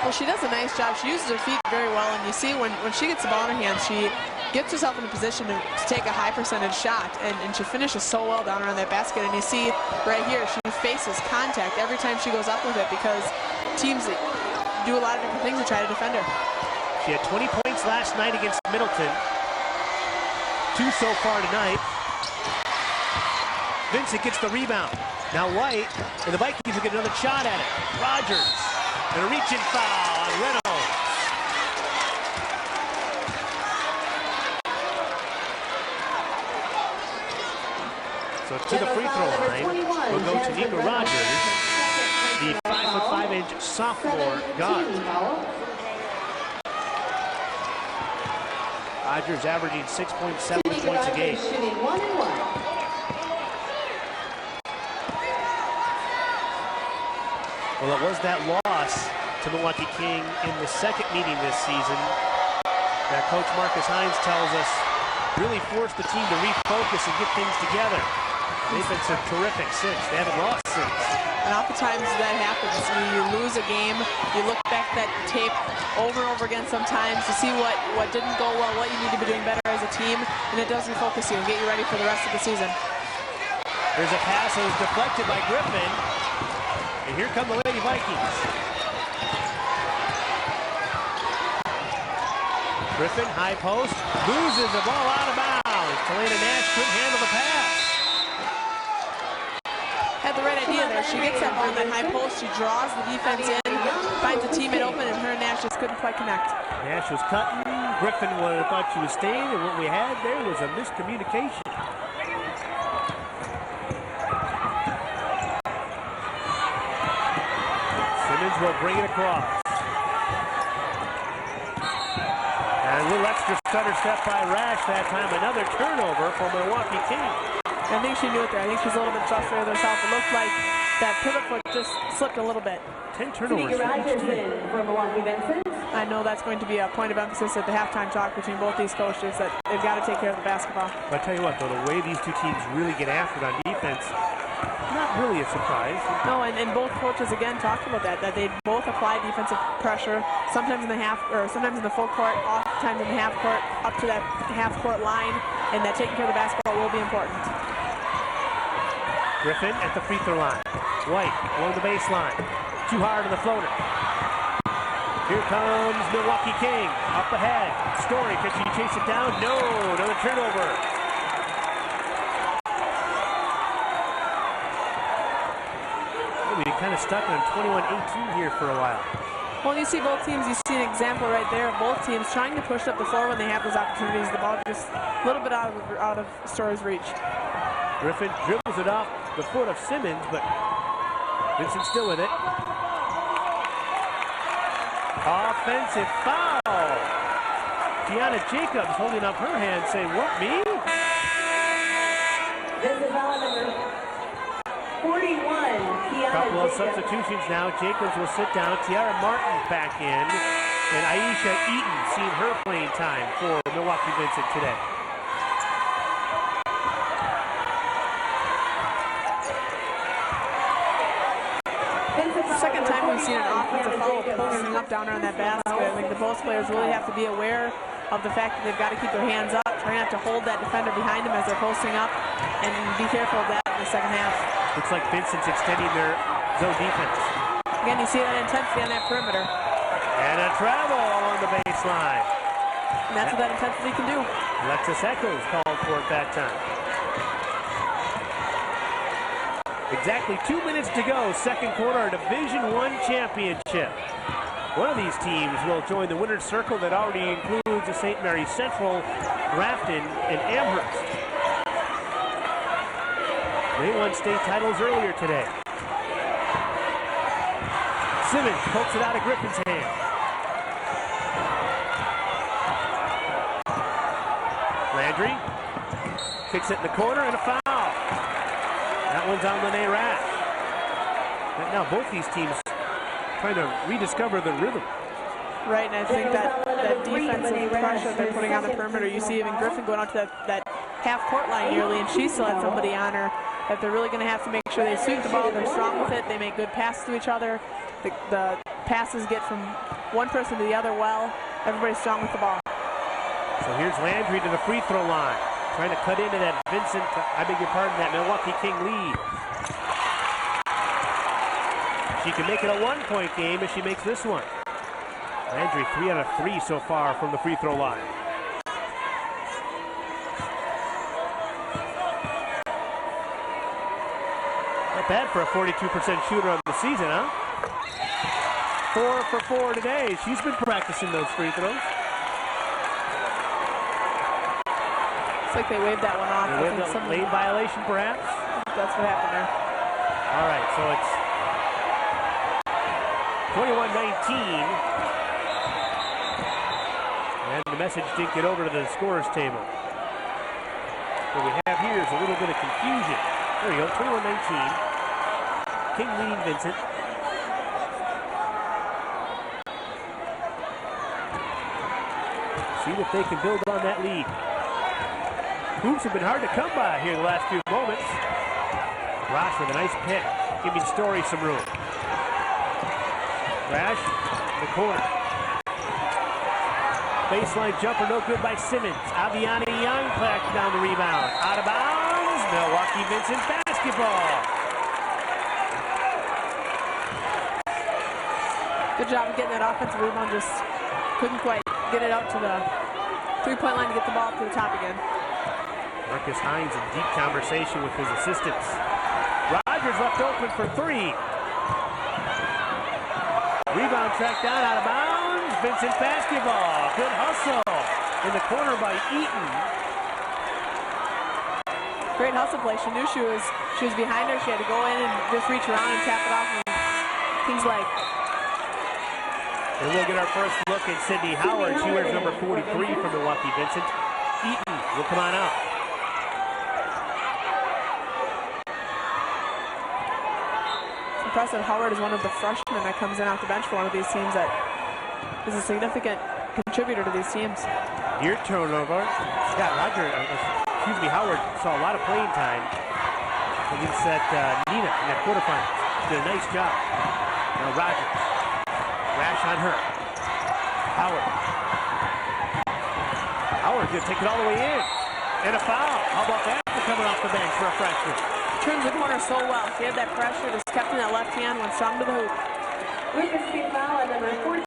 Well, she does a nice job. She uses her feet very well, and you see when she gets the ball in her hands, she gets herself in a position to take a high percentage shot, and she finishes so well down around that basket. And you see right here, she faces contact every time she goes up with it because teams do a lot of different things to try to defend her. She had 20 points last night against Middleton. 2 so far tonight. Vincent gets the rebound. Now White, and the Vikings will get another shot at it. Rogers, and a reach-in foul on Reynolds. So to the free throw line, we'll go to Nika Rogers, the 5'5" sophomore guard. Rogers averaging 6.7 points a game. Well, it was that loss to Milwaukee King in the second meeting this season that Coach Marcus Hines tells us really forced the team to refocus and get things together. They've been so terrific since. They haven't lost since. And oftentimes that happens. You lose a game, you look back at that tape over and over again sometimes to see what didn't go well, what you need to be doing better as a team, and it does refocus you and get you ready for the rest of the season. There's a pass that was deflected by Griffin. And here come the Lady Vikings. Griffin, high post, loses the ball out of bounds. Talena Nash couldn't handle the pass. Had the right idea there. She gets that ball in that high post. She draws the defense in, finds a teammate open, and her and Nash just couldn't quite connect. Nash was cutting. Griffin thought she was staying, and what we had there was a miscommunication. Simmons will bring it across. And a little extra stutter step by Rash that time. Another turnover for Milwaukee King. I think she knew it there. I think she's a little bit frustrated with herself. It looked like that pivot foot just slipped a little bit. 10 turnovers for each team. I know that's going to be a point of emphasis at the halftime talk between both these coaches, that they've got to take care of the basketball. But I tell you what, though, the way these two teams really get after it on defense, not really a surprise. No, and both coaches again talked about that they both apply defensive pressure, sometimes in the half, or sometimes in the full court, oftentimes in the half court, up to that half court line, and that taking care of the basketball will be important. Griffin at the free throw line. White along the baseline. Too hard on the floater. Here comes Milwaukee King. Up ahead. Story, can she chase it down? No, another turnover. We kind of stuck on 21-18 here for a while. Well, you see both teams, you see an example right there of both teams trying to push up the floor when they have those opportunities. The ball just a little bit out of Story's reach. Griffin dribbles it off the foot of Simmons, but Vincent still with it. Offensive foul. Tiana Jacobs holding up her hand saying, what, me? This is foul number 41. Couple of substitutions now. Jacobs will sit down. Tiara Martin back in. And Aisha Eaton seeing her playing time for Milwaukee Vincent today. second time we've seen an offensive foul posting up down there on that basket. I think the post players really have to be aware of the fact that they've got to keep their hands up, try not to hold that defender behind them as they're posting up, and be careful of that in the second half. Looks like Vincent's extending their zone defense. Again, you see that intensity on that perimeter. And a travel along the baseline. And that's what that intensity can do. Alexis Echoes called for at that time. Exactly 2 minutes to go, second quarter, our Division I championship. One of these teams will join the winner's circle that already includes the St. Mary's Central, Grafton, and Amherst. They won state titles earlier today. Simmons pokes it out of Griffin's hand. Landry kicks it in the corner and a foul. That one's on Lene Rash. Right now both these teams trying to rediscover their rhythm. Right, and I think that defensive pressure they're putting on the perimeter, you see even Griffin going out to that half-court line nearly, and she still had somebody on her that they're really going to have to make sure they sweep the ball, they're strong with it, they make good passes to each other, the passes get from one person to the other well, everybody's strong with the ball. So here's Landry to the free throw line, trying to cut into that Vincent, I beg your pardon, that Milwaukee King lead. She can make it a one-point game if she makes this one. Landry 3 out of 3 so far from the free throw line. Not bad for a 42% shooter on the season, huh? 4 for 4 today. She's been practicing those free throws. Looks like they waved that one off. They waved a lane violation, perhaps? That's what happened there. All right, so it's 21-19. And the message didn't get over to the scorer's table. What we have here is a little bit of confusion. There you go, 21-19. King leading Vincent. See if they can build on that lead. Hoops have been hard to come by here the last few moments. Ross with a nice pick, giving Story some room. Rash in the corner. Baseline jumper, no good by Simmons. Aviana Young clacks down the rebound. Out of bounds, Milwaukee Vincent basketball. Good job of getting that offensive rebound, just couldn't quite get it out to the three-point line to get the ball up to the top again. Marcus Hines in deep conversation with his assistants. Rogers left open for 3. Rebound tracked down, out of bounds. Vincent basketball. Good hustle in the corner by Eaton. Great hustle play. She knew she was behind her. She had to go in and just reach around and tap it off. And things like. And we'll get our first look at Sydney Howard. She wears number 43 for Milwaukee Vincent. Eaton will come on out. Impressive. Howard is one of the freshmen that comes in off the bench for one of these teams that is a significant contributor to these teams. Near turnover. Yeah, Howard saw a lot of playing time against that Nina in that quarterfinal. Did a nice job. Now Rogers. Rash on her. Howard gonna take it all the way in. And a foul. How about that for coming off the bench for a freshman? Turns the corner so well. She had that pressure, just kept in that left hand, went strong to the hoop. Rufus team foul at number 14,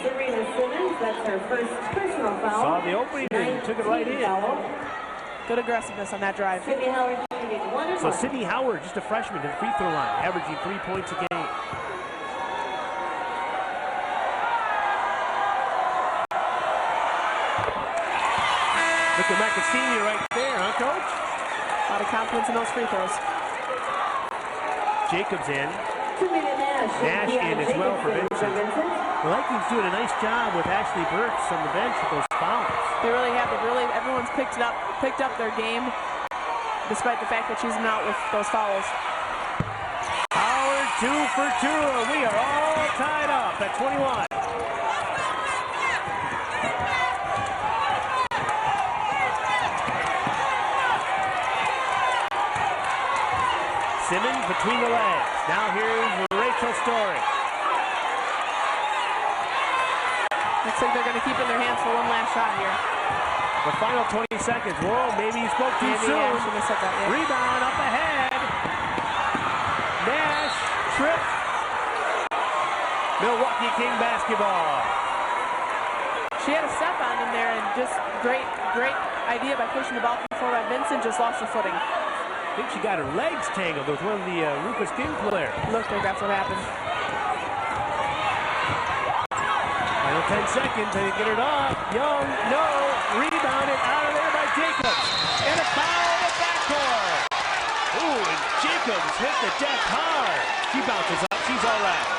Serena Simmons. That's her first personal foul. Saw the opening and took it right in. Good aggressiveness on that drive. Sydney Howard shooting 1 and 1. So Sydney Howard, just a freshman, to the free throw line, averaging 3 points a game. Look at McAsini right there, huh, Coach? A lot of confidence in those free throws. Jacobs in. Nash in as well for Vincent. The Vikings doing a nice job with Ashley Burks on the bench with those fouls. They really have. Everyone's picked up their game, despite the fact that she's been out with those fouls. Howard 2 for 2. We are all tied up at 21. Simmons between the legs. Now here's Mitchell Story. Looks like they're going to keep it in their hands for one last shot here. The final 20 seconds. Whoa, maybe he spoke too soon. Yeah, I should have said that, yeah. Rebound up ahead. Nash, trip. Milwaukee King basketball. She had a step on him there, and just great idea by pushing the ball forward by Vincent, just lost her footing. I think she got her legs tangled with one of the Rufus King players. Looked like that's what happened. Final 10 seconds, they get it off. Young, no, rebounded out of there by Jacobs. And a foul in the backcourt. Ooh, and Jacobs hit the deck hard. She bounces up, she's all right.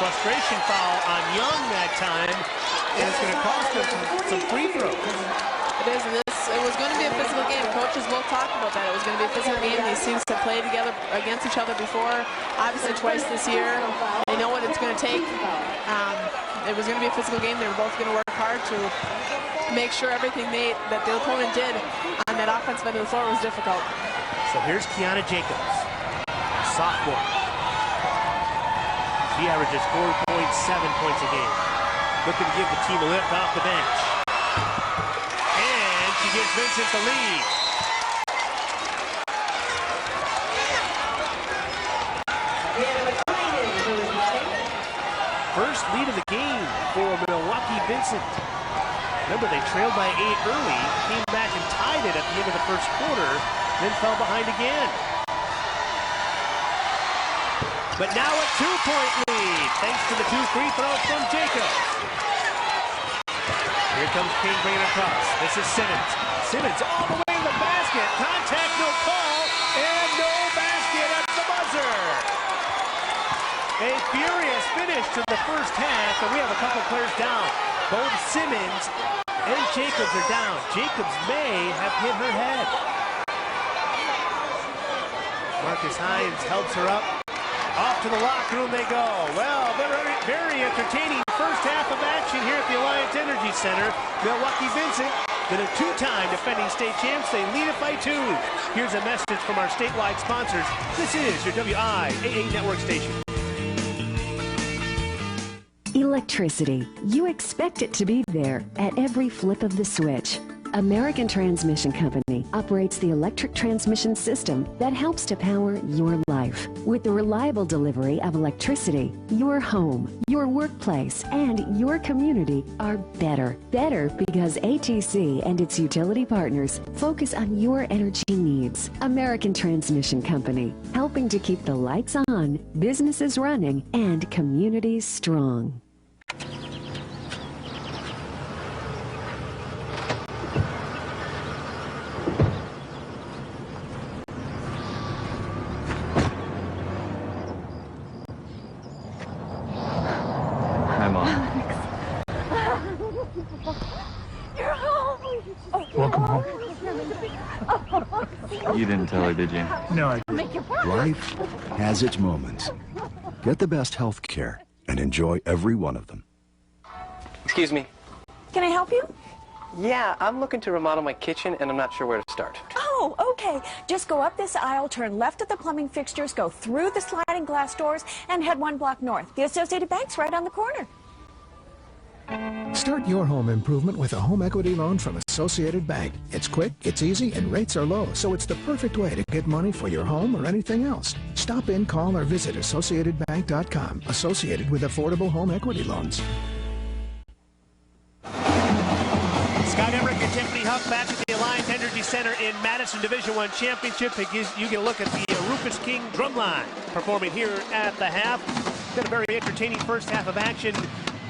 Frustration foul on Young that time, and it's going to cost them some free throws. It is, and it was going to be a physical game. Coaches both talked about that. It was going to be a physical game. These teams have played together against each other before, obviously twice this year. They know what it's going to take. It was going to be a physical game. They were both going to work hard to make sure everything that the opponent did on that offensive end of the floor was difficult. So here's Kiana Jacobs, sophomore. She averages 4.7 points a game. Looking to give the team a lift off the bench. And she gives Vincent the lead. First lead of the game for Milwaukee Vincent. Remember, they trailed by 8 early, came back and tied it at the end of the first quarter, then fell behind again. But now a 2-point lead, thanks to the 2 free throws from Jacobs. Here comes King bringing it across. This is Simmons. Simmons all the way to the basket. Contact, no call, and no basket at the buzzer. A furious finish to the first half, and we have a couple players down. Both Simmons and Jacobs are down. Jacobs may have hit her head. Marcus Hines helps her up. Off to the locker room they go. Well, very entertaining first half of action here at the Alliance Energy Center. Milwaukee Vincent, the 2-time defending state champs, they lead it by 2. Here's a message from our statewide sponsors. This is your WIAA network station. Electricity. You expect it to be there at every flip of the switch. American Transmission Company operates the electric transmission system that helps to power your life. With the reliable delivery of electricity, your home, your workplace, and your community are better. Better because ATC and its utility partners focus on your energy needs. American Transmission Company, helping to keep the lights on, businesses running, and communities strong. Welcome home. You didn't tell her, did you? No, I didn't. Life has its moments. Get the best health care and enjoy every one of them. Excuse me. Can I help you? Yeah, I'm looking to remodel my kitchen, and I'm not sure where to start. Oh, okay. Just go up this aisle, turn left at the plumbing fixtures, go through the sliding glass doors, and head 1 block north. The Associated Bank's right on the corner. Start your home improvement with a home equity loan from Associated Bank. It's quick, it's easy, and rates are low, so it's the perfect way to get money for your home or anything else. Stop in, call, or visit AssociatedBank.com. Associated with affordable home equity loans. Scott Emmerich and Tiffany Huck back at the Alliance Energy Center in Madison Division I Championship. You get a look at the Rufus King drumline performing here at the half. Got a very entertaining first half of action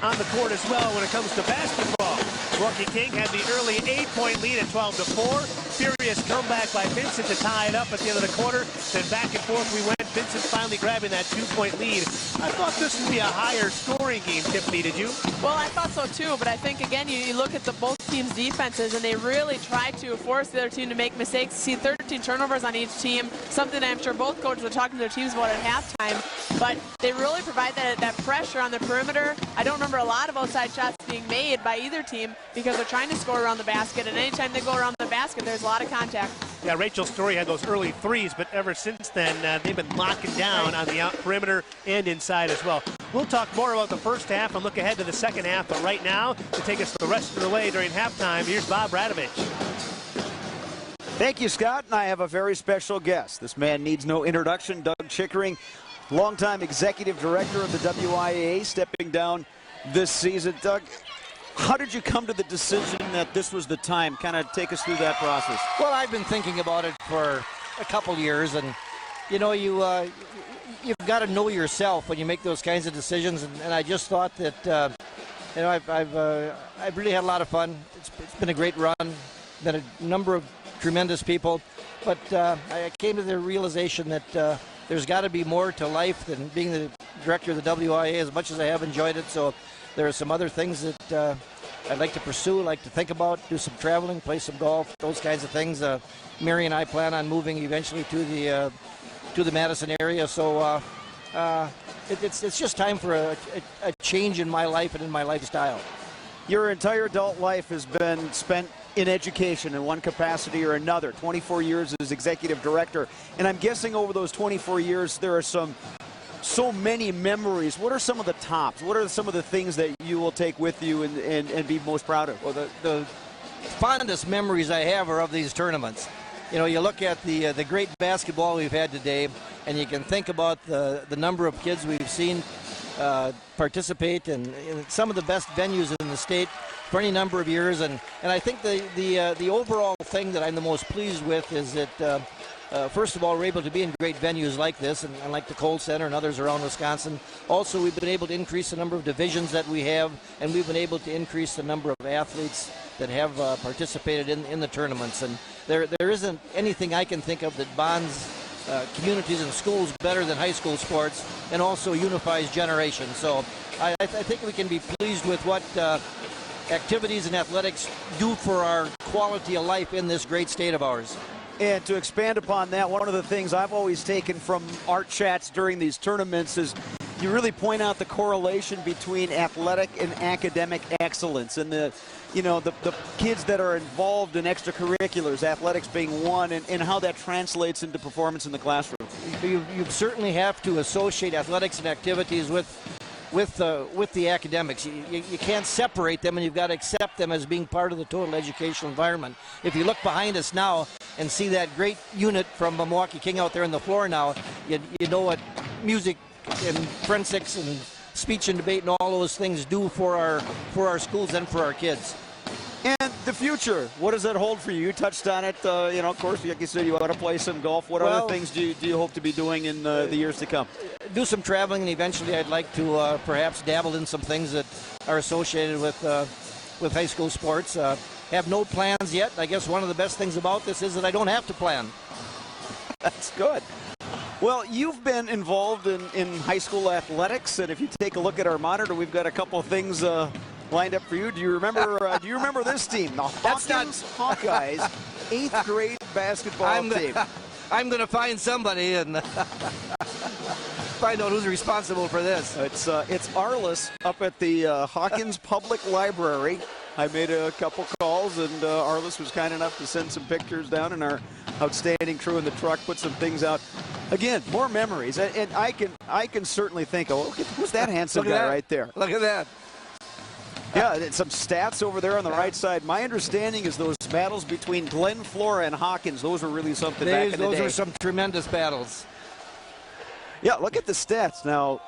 on the court as well when it comes to basketball. Milwaukee King had the early 8-point lead at 12-4. Furious comeback by Vincent to tie it up at the end of the quarter. Then back and forth we went. Vincent finally grabbing that 2-point lead. I thought this would be a higher scoring game, Tiffany, did you? Well, I thought so too, but I think, again, you look at both teams' defenses, and they really try to force the other team to make mistakes. See 13 turnovers on each team, something I'm sure both coaches were talking to their teams about at halftime, but they really provide that pressure on the perimeter. I don't remember a lot of outside shots being made by either team because they're trying to score around the basket, and anytime they go around the basket, there's a lot of contact. Yeah, Rachel Story had those early threes, but ever since then, they've been locking down on the out perimeter and inside as well. We'll talk more about the first half and look ahead to the second half, but right now, to take us the rest of the way during halftime, here's Bob Radovich. Thank you, Scott, and I have a very special guest. This man needs no introduction, Doug Chickering, longtime executive director of the WIAA, stepping down this season. Doug, how did you come to the decision that this was the time? Kind of take us through that process. Well, I've been thinking about it for a couple years, and you know, you've got to know yourself when you make those kinds of decisions. And I just thought that you know, I've really had a lot of fun. It's been a great run. Been a number of tremendous people, but I came to the realization that there's got to be more to life than being the director of the WIAA. As much as I have enjoyed it, so there are some other things that I'd like to pursue, like to think about, do some traveling, play some golf, those kinds of things. Mary and I plan on moving eventually to the Madison area, so it's just time for a change in my life and in my lifestyle. Your entire adult life has been spent in education in one capacity or another, 24 years as executive director. And I'm guessing over those 24 years there are so many memories. What are some of the tops? What are some of the things that you will take with you and be most proud of? Well, the fondest memories I have are of these tournaments. You know, you look at the great basketball we've had today, and you can think about the number of kids we've seen participate in some of the best venues in the state for any number of years. And I think the overall thing that I'm the most pleased with is that first of all, we're able to be in great venues like this and like the Kohl Center and others around Wisconsin. Also, we've been able to increase the number of divisions that we have, and we've been able to increase the number of athletes that have participated in the tournaments. And there isn't anything I can think of that bonds communities and schools better than high school sports, and also unifies generations. So I think we can be pleased with what activities and athletics do for our quality of life in this great state of ours. And to expand upon that, one of the things I've always taken from our chats during these tournaments is you really point out the correlation between athletic and academic excellence, and the kids that are involved in extracurriculars, athletics being one, and how that translates into performance in the classroom. You certainly have to associate athletics and activities with the academics. You can't separate them, and you've got to accept them as being part of the total educational environment. If you look behind us now and see that great unit from Milwaukee King out there on the floor now, you know what music and forensics and speech and debate and all those things do for our schools and for our kids. And the future, what does that hold for you? You touched on it. Of course, like you said, you want to play some golf. What other things do you hope to be doing in the years to come? Do some traveling, and eventually I'd like to perhaps dabble in some things that are associated with high school sports. Have no plans yet. I guess one of the best things about this is that I don't have to plan. That's good. Well, you've been involved in high school athletics, and if you take a look at our monitor, we've got a couple of things lined up for you. Do you remember this team, the Hawkins Hawkeyes 8th grade basketball team? I'm going to find somebody and find out who's responsible for this. It's Arliss up at the Hawkins Public Library. I made a couple calls, and Arliss was kind enough to send some pictures down, and our outstanding crew in the truck put some things out. Again, more memories, and I can certainly think, who's that handsome guy right there? Look at that. Yeah, and some stats over there on the right side. My understanding is those battles between Glen Flora and Hawkins, those were really something back in the day. Those are some tremendous battles. Yeah, look at the stats. Now,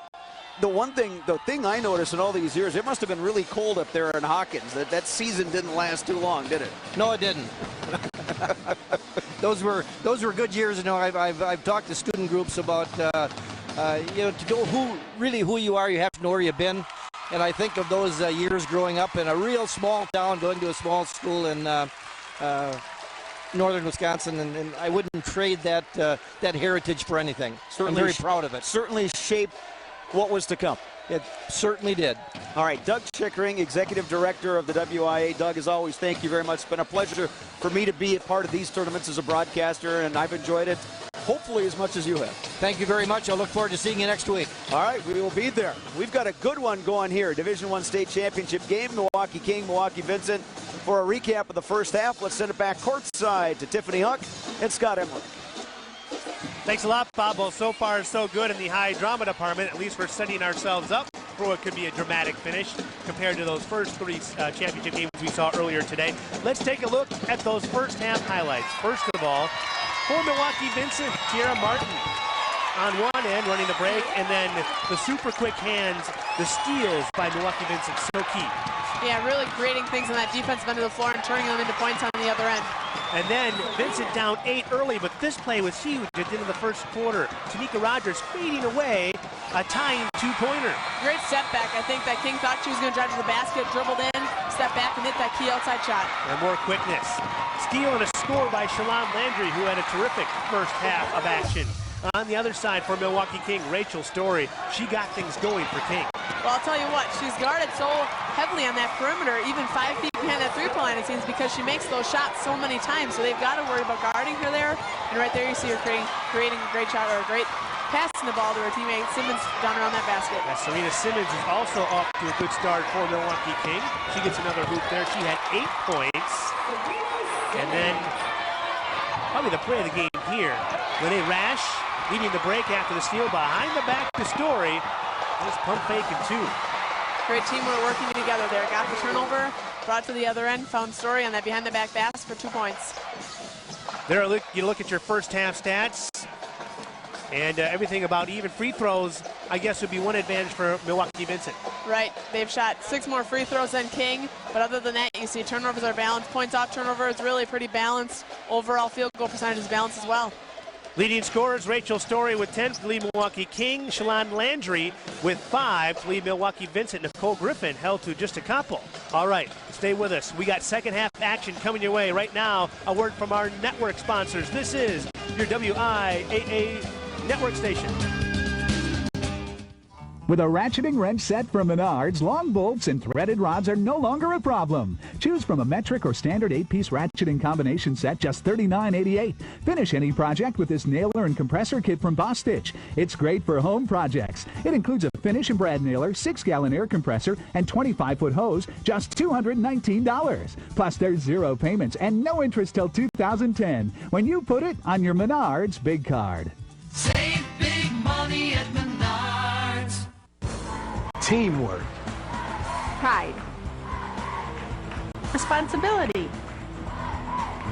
the thing I noticed in all these years, it must have been really cold up there in Hawkins. That season didn't last too long, did it? No, it didn't. Those were good years. You know, I've talked to student groups about to know who you are, you have to know where you've been. And I think of those years growing up in a real small town, going to a small school in northern Wisconsin, and I wouldn't trade that heritage for anything. I'm very proud of it. Certainly shaped what was to come. It certainly did. All right, Doug Chickering, Executive Director of the WIAA. Doug, as always, thank you very much. It's been a pleasure for me to be a part of these tournaments as a broadcaster, and I've enjoyed it, hopefully as much as you have. Thank you very much. I'll look forward to seeing you next week. All right, we will be there. We've got a good one going here. Division I state championship game, Milwaukee King, Milwaukee Vincent. For a recap of the first half, let's send it back courtside to Tiffany Huck and Scott Emmerich. Thanks a lot, Bob. Well, so far so good in the high drama department. At least we're setting ourselves up for what could be a dramatic finish compared to those first three championship games we saw earlier today. Let's take a look at those first half highlights. First of all, for Milwaukee Vincent, Tierra Martin on one end running the break, and then the super quick hands, the steals by Milwaukee Vincent, so key. Yeah, really creating things on that defensive end of the floor and turning them into points on the other end. And then Vincent down 8 early, but this play was huge at the end of the first quarter. Tanika Rogers fading away a tying two-pointer. Great step back. I think that King thought she was going to drive to the basket, dribbled in, step back, and hit that key outside shot. And more quickness. Steal and a score by Shalon Landry, who had a terrific first half of action. On the other side for Milwaukee King, Rachel Story. She got things going for King. Well, I'll tell you what, she's guarded so heavily on that perimeter, even 5 feet behind that three-point line, it seems, because she makes those shots so many times. So they've got to worry about guarding her there. And right there you see her creating a great shot, or a great passing the ball to her teammate Simmons down around that basket. Now, Serena Simmons is also off to a good start for Milwaukee King. She gets another hoop there. She had 8 points. And then probably the play of the game here. Renee Rash leading the break after the steal behind the back to Story. Just pump fake and 2. Great teamwork working together there. Got the turnover, brought to the other end, found Story on that behind the back pass for 2 points. There, you look at your first half stats, and everything about even free throws, I guess, would be one advantage for Milwaukee Vincent. Right. They've shot 6 more free throws than King, but other than that, you see turnovers are balanced. Points off turnover is really pretty balanced. Overall field goal percentage is balanced as well. Leading scorers, Rachel Story with 10 to lead Milwaukee King. Shalon Landry with 5 to lead Milwaukee Vincent. Nicole Griffin held to just a couple. All right, stay with us. We got second half action coming your way. Right now, a word from our network sponsors. This is your WIAA network station. With a ratcheting wrench set from Menards, long bolts and threaded rods are no longer a problem. Choose from a metric or standard 8-piece ratcheting combination set, just $39.88. Finish any project with this nailer and compressor kit from Boss Stitch. It's great for home projects. It includes a finish and brad nailer, 6-gallon air compressor, and 25-foot hose, just $219. Plus, there's 0 payments and no interest till 2010 when you put it on your Menards Big Card. Save big money at Menards. Teamwork. Pride. Responsibility.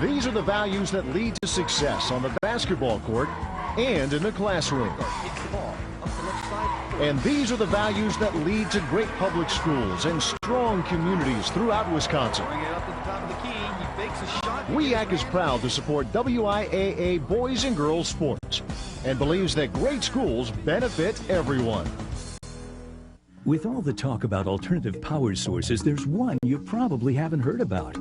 These are the values that lead to success on the basketball court and in the classroom. And these are the values that lead to great public schools and strong communities throughout Wisconsin. WEAC is proud to support WIAA boys and girls sports and believes that great schools benefit everyone. With all the talk about alternative power sources, there's one you probably haven't heard about.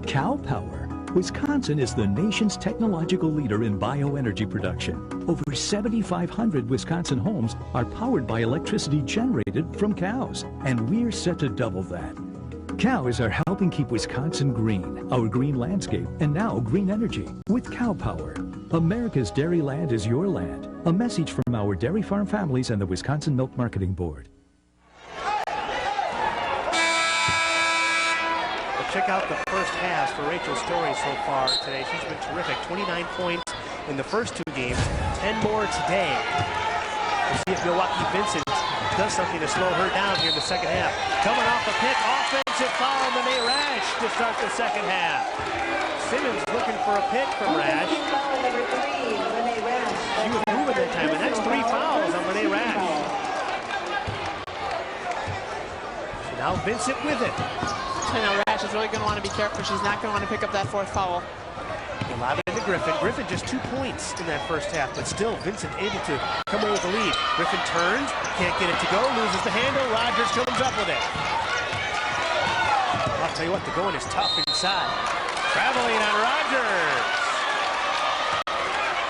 Cow Power. Wisconsin is the nation's technological leader in bioenergy production. Over 7,500 Wisconsin homes are powered by electricity generated from cows, and we're set to double that. Cows are helping keep Wisconsin green, our green landscape, and now green energy with Cow Power. America's dairy land is your land. A message from our dairy farm families and the Wisconsin Milk Marketing Board. Check out the first half for Rachel Story so far today. She's been terrific. 29 points in the first 2 games, 10 more today. We'll see if Milwaukee Vincent does something to slow her down here in the second half. Coming off the pick, offensive foul, Renee Rash to start the second half. Simmons looking for a pick from Rash. She was moving that time, and that's 3 fouls on Renee Rash. So now Vincent with it. I know Rash is really going to want to be careful. She's not going to want to pick up that 4th foul. Lob it into Griffin. Griffin just 2 points in that first half, but still Vincent able to come away with the lead. Griffin turns, can't get it to go, loses the handle. Rogers comes up with it. I'll tell you what, the going is tough inside. Traveling on Rogers.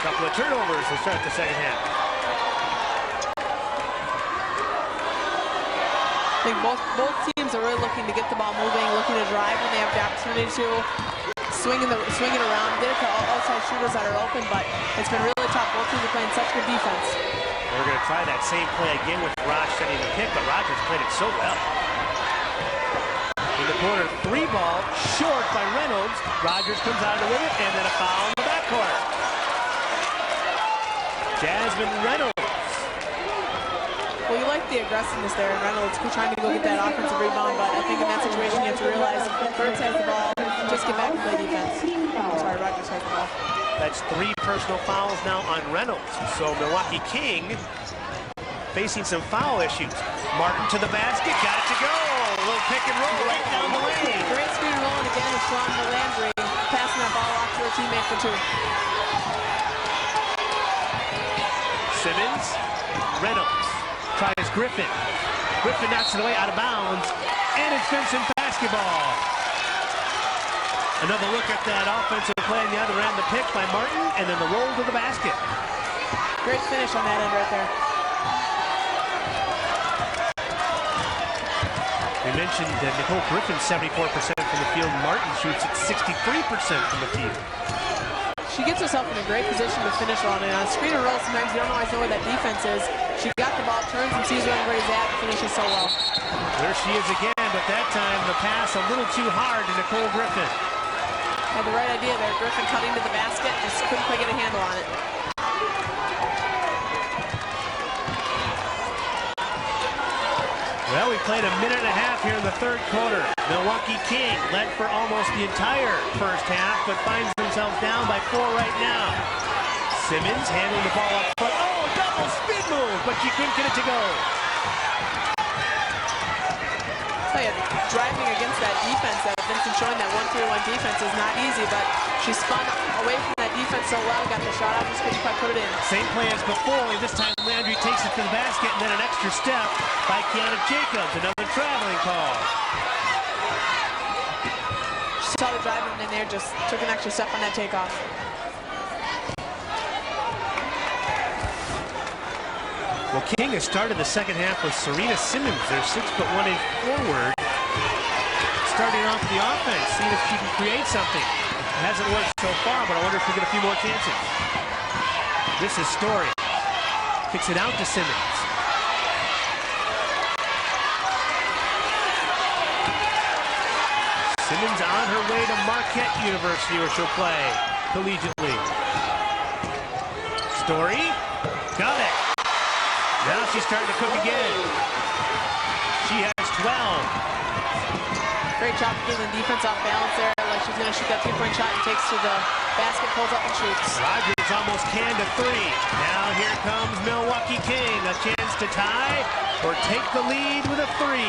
Couple of turnovers to start the second half. I think both teams are really looking to get the ball moving, looking to drive when they have the opportunity to. Swing it around, get it to outside shooters that are open, but it's been really tough. Both teams are playing such good defense. We're going to try that same play again with Raj setting the pick, but Rogers played it so well. In the corner, 3-ball, short by Reynolds. Rogers comes out of it, and then a foul in the backcourt. Jasmine Reynolds. Well, you like the aggressiveness there in Reynolds trying to go get that offensive rebound, but I think in that situation you have to realize Birds has the ball, just get back and play defense. Sorry, Rogers has the ball. That's 3 personal fouls now on Reynolds. So Milwaukee King facing some foul issues. Martin to the basket, got it to go. A little pick and roll right down the lane. Great screen and roll, and again is Sean Melandry passing that ball off to her teammate for 2. Simmons, Reynolds, tries Griffin. Griffin knocks it away out of bounds, and it's Vincent basketball. Another look at that offensive play on the other end, the pick by Martin, and then the roll to the basket. Great finish on that end right there. We mentioned Nicole Griffin, 74% from the field. Martin shoots at 63% from the field. She gets herself in a great position to finish on it. On a screen and roll, sometimes you don't always know where that defense is. She got the ball, turns and sees where he's at, and finishes so well. There she is again, but that time the pass a little too hard to Nicole Griffin. Had the right idea there. Griffin cutting to the basket, just couldn't quite get a handle on it. Well, we played a minute and a half here in the third quarter. Milwaukee King led for almost the entire first half, but finds themselves down by 4 right now. Simmons handling the ball up front. Oh, double spin move, but she couldn't get it to go. I'll tell you, driving against that defense that Vincent showing, that 1-3-1 defense is not easy, but she spun away from that defense so well, got the shot off, just couldn't quite put it in. Same play as before, only this time Landry takes it to the basket, and then an extra step by Kiana Jacobs, another traveling call. She saw the driving in there, just took an extra step on that takeoff. Well, King has started the second half with Serena Simmons, their 6'1" forward, starting off the offense, seeing if she can create something. It hasn't worked so far, but I wonder if we get a few more chances. This is Story. Kicks it out to Simmons. Simmons on her way to Marquette University, where she'll play collegiately. Story, got it. Now she's starting to cook again. She has 12. Great job getting the defense off balance there, like she's going to shoot that 3-point shot and takes to the basket, pulls up and shoots. Rogers almost canned a 3. Now here comes Milwaukee King, a chance to tie or take the lead with a 3.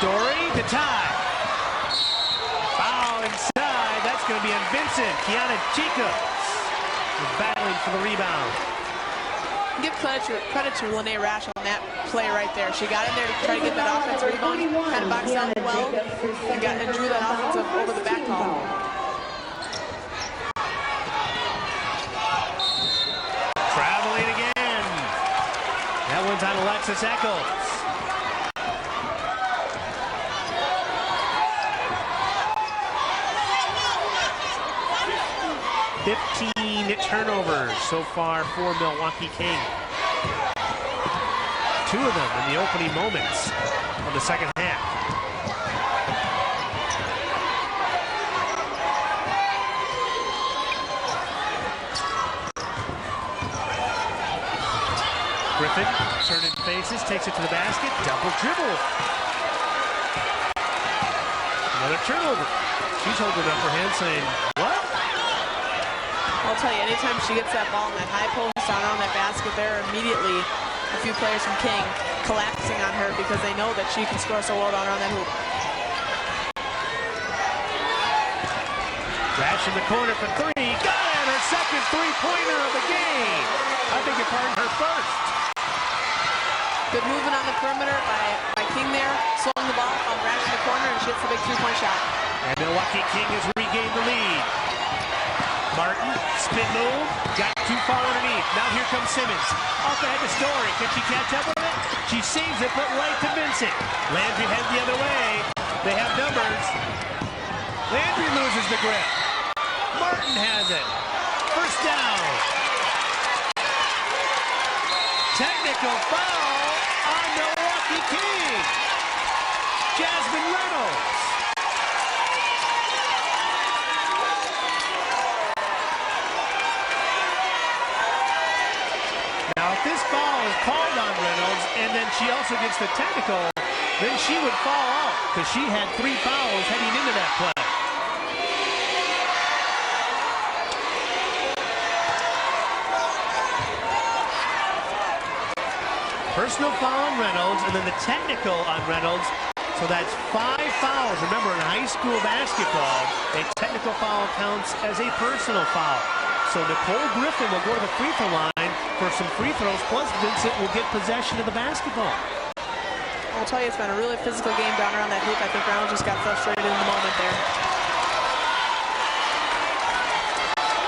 Story to tie. Foul inside. That's going to be on Vincent. Kiana Jacobs is battling for the rebound. Give credit to Lene Rash on that play right there. She got in there to try to get that offensive rebound, kind of boxed out well, and drew that offensive over the back wall. Traveling again. That one's on Alexis Eccles. Turnovers so far for Milwaukee King. 2 of them in the opening moments of the second half. Griffin turning faces, takes it to the basket, double dribble. Another turnover. She's holding up her hand saying, what? I'll tell you, anytime she gets that ball in that high post down on that basket, there are immediately a few players from King collapsing on her because they know that she can score so well down around that hoop. Rash in the corner for 3. Got it! Her second 3-pointer of the game. I beg your pardon, her first. Good movement on the perimeter by King there, slowing the ball on Rash in the corner, and she hits the big 3-point shot. And Milwaukee King has regained the lead. Martin, spin move, got too far underneath. Now here comes Simmons. Off ahead to Story. Can she catch up with it? She saves it, but right to Vincent. Landry head the other way. They have numbers. Landry loses the grip. Martin has it. First down. Technical. Technical foul on Milwaukee King. Jasmine Reynolds. Now, if this foul is called on Reynolds and then she also gets the technical, then she would fall out because she had 3 fouls heading into that play. Personal foul on Reynolds and then the technical on Reynolds. So that's 5 fouls. Remember, in high school basketball, a technical foul counts as a personal foul. So Nicole Griffin will go to the free throw line for some free throws, plus Vincent will get possession of the basketball. I'll tell you, it's been a really physical game down around that hoop. I think Reynolds just got frustrated in the moment there.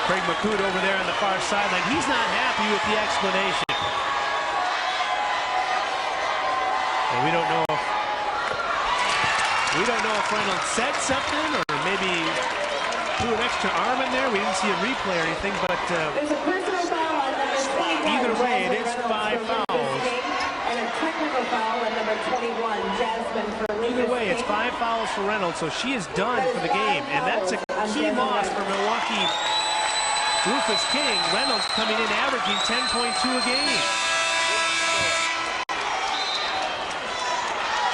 Craig McCoot over there on the far sideline. He's not happy with the explanation. And we don't know if Reynolds said something or maybe threw an extra arm in there. We didn't see a replay or anything, but There's a personal foul on number 21. Either way, it is Jasmine 5 Reynolds fouls. And a technical foul on number 21, Jasmine for Either way, it's 5 fouls for Reynolds, so she is done for the game, and that's a key loss for Milwaukee. Rufus King. Reynolds coming in averaging 10.2 a game.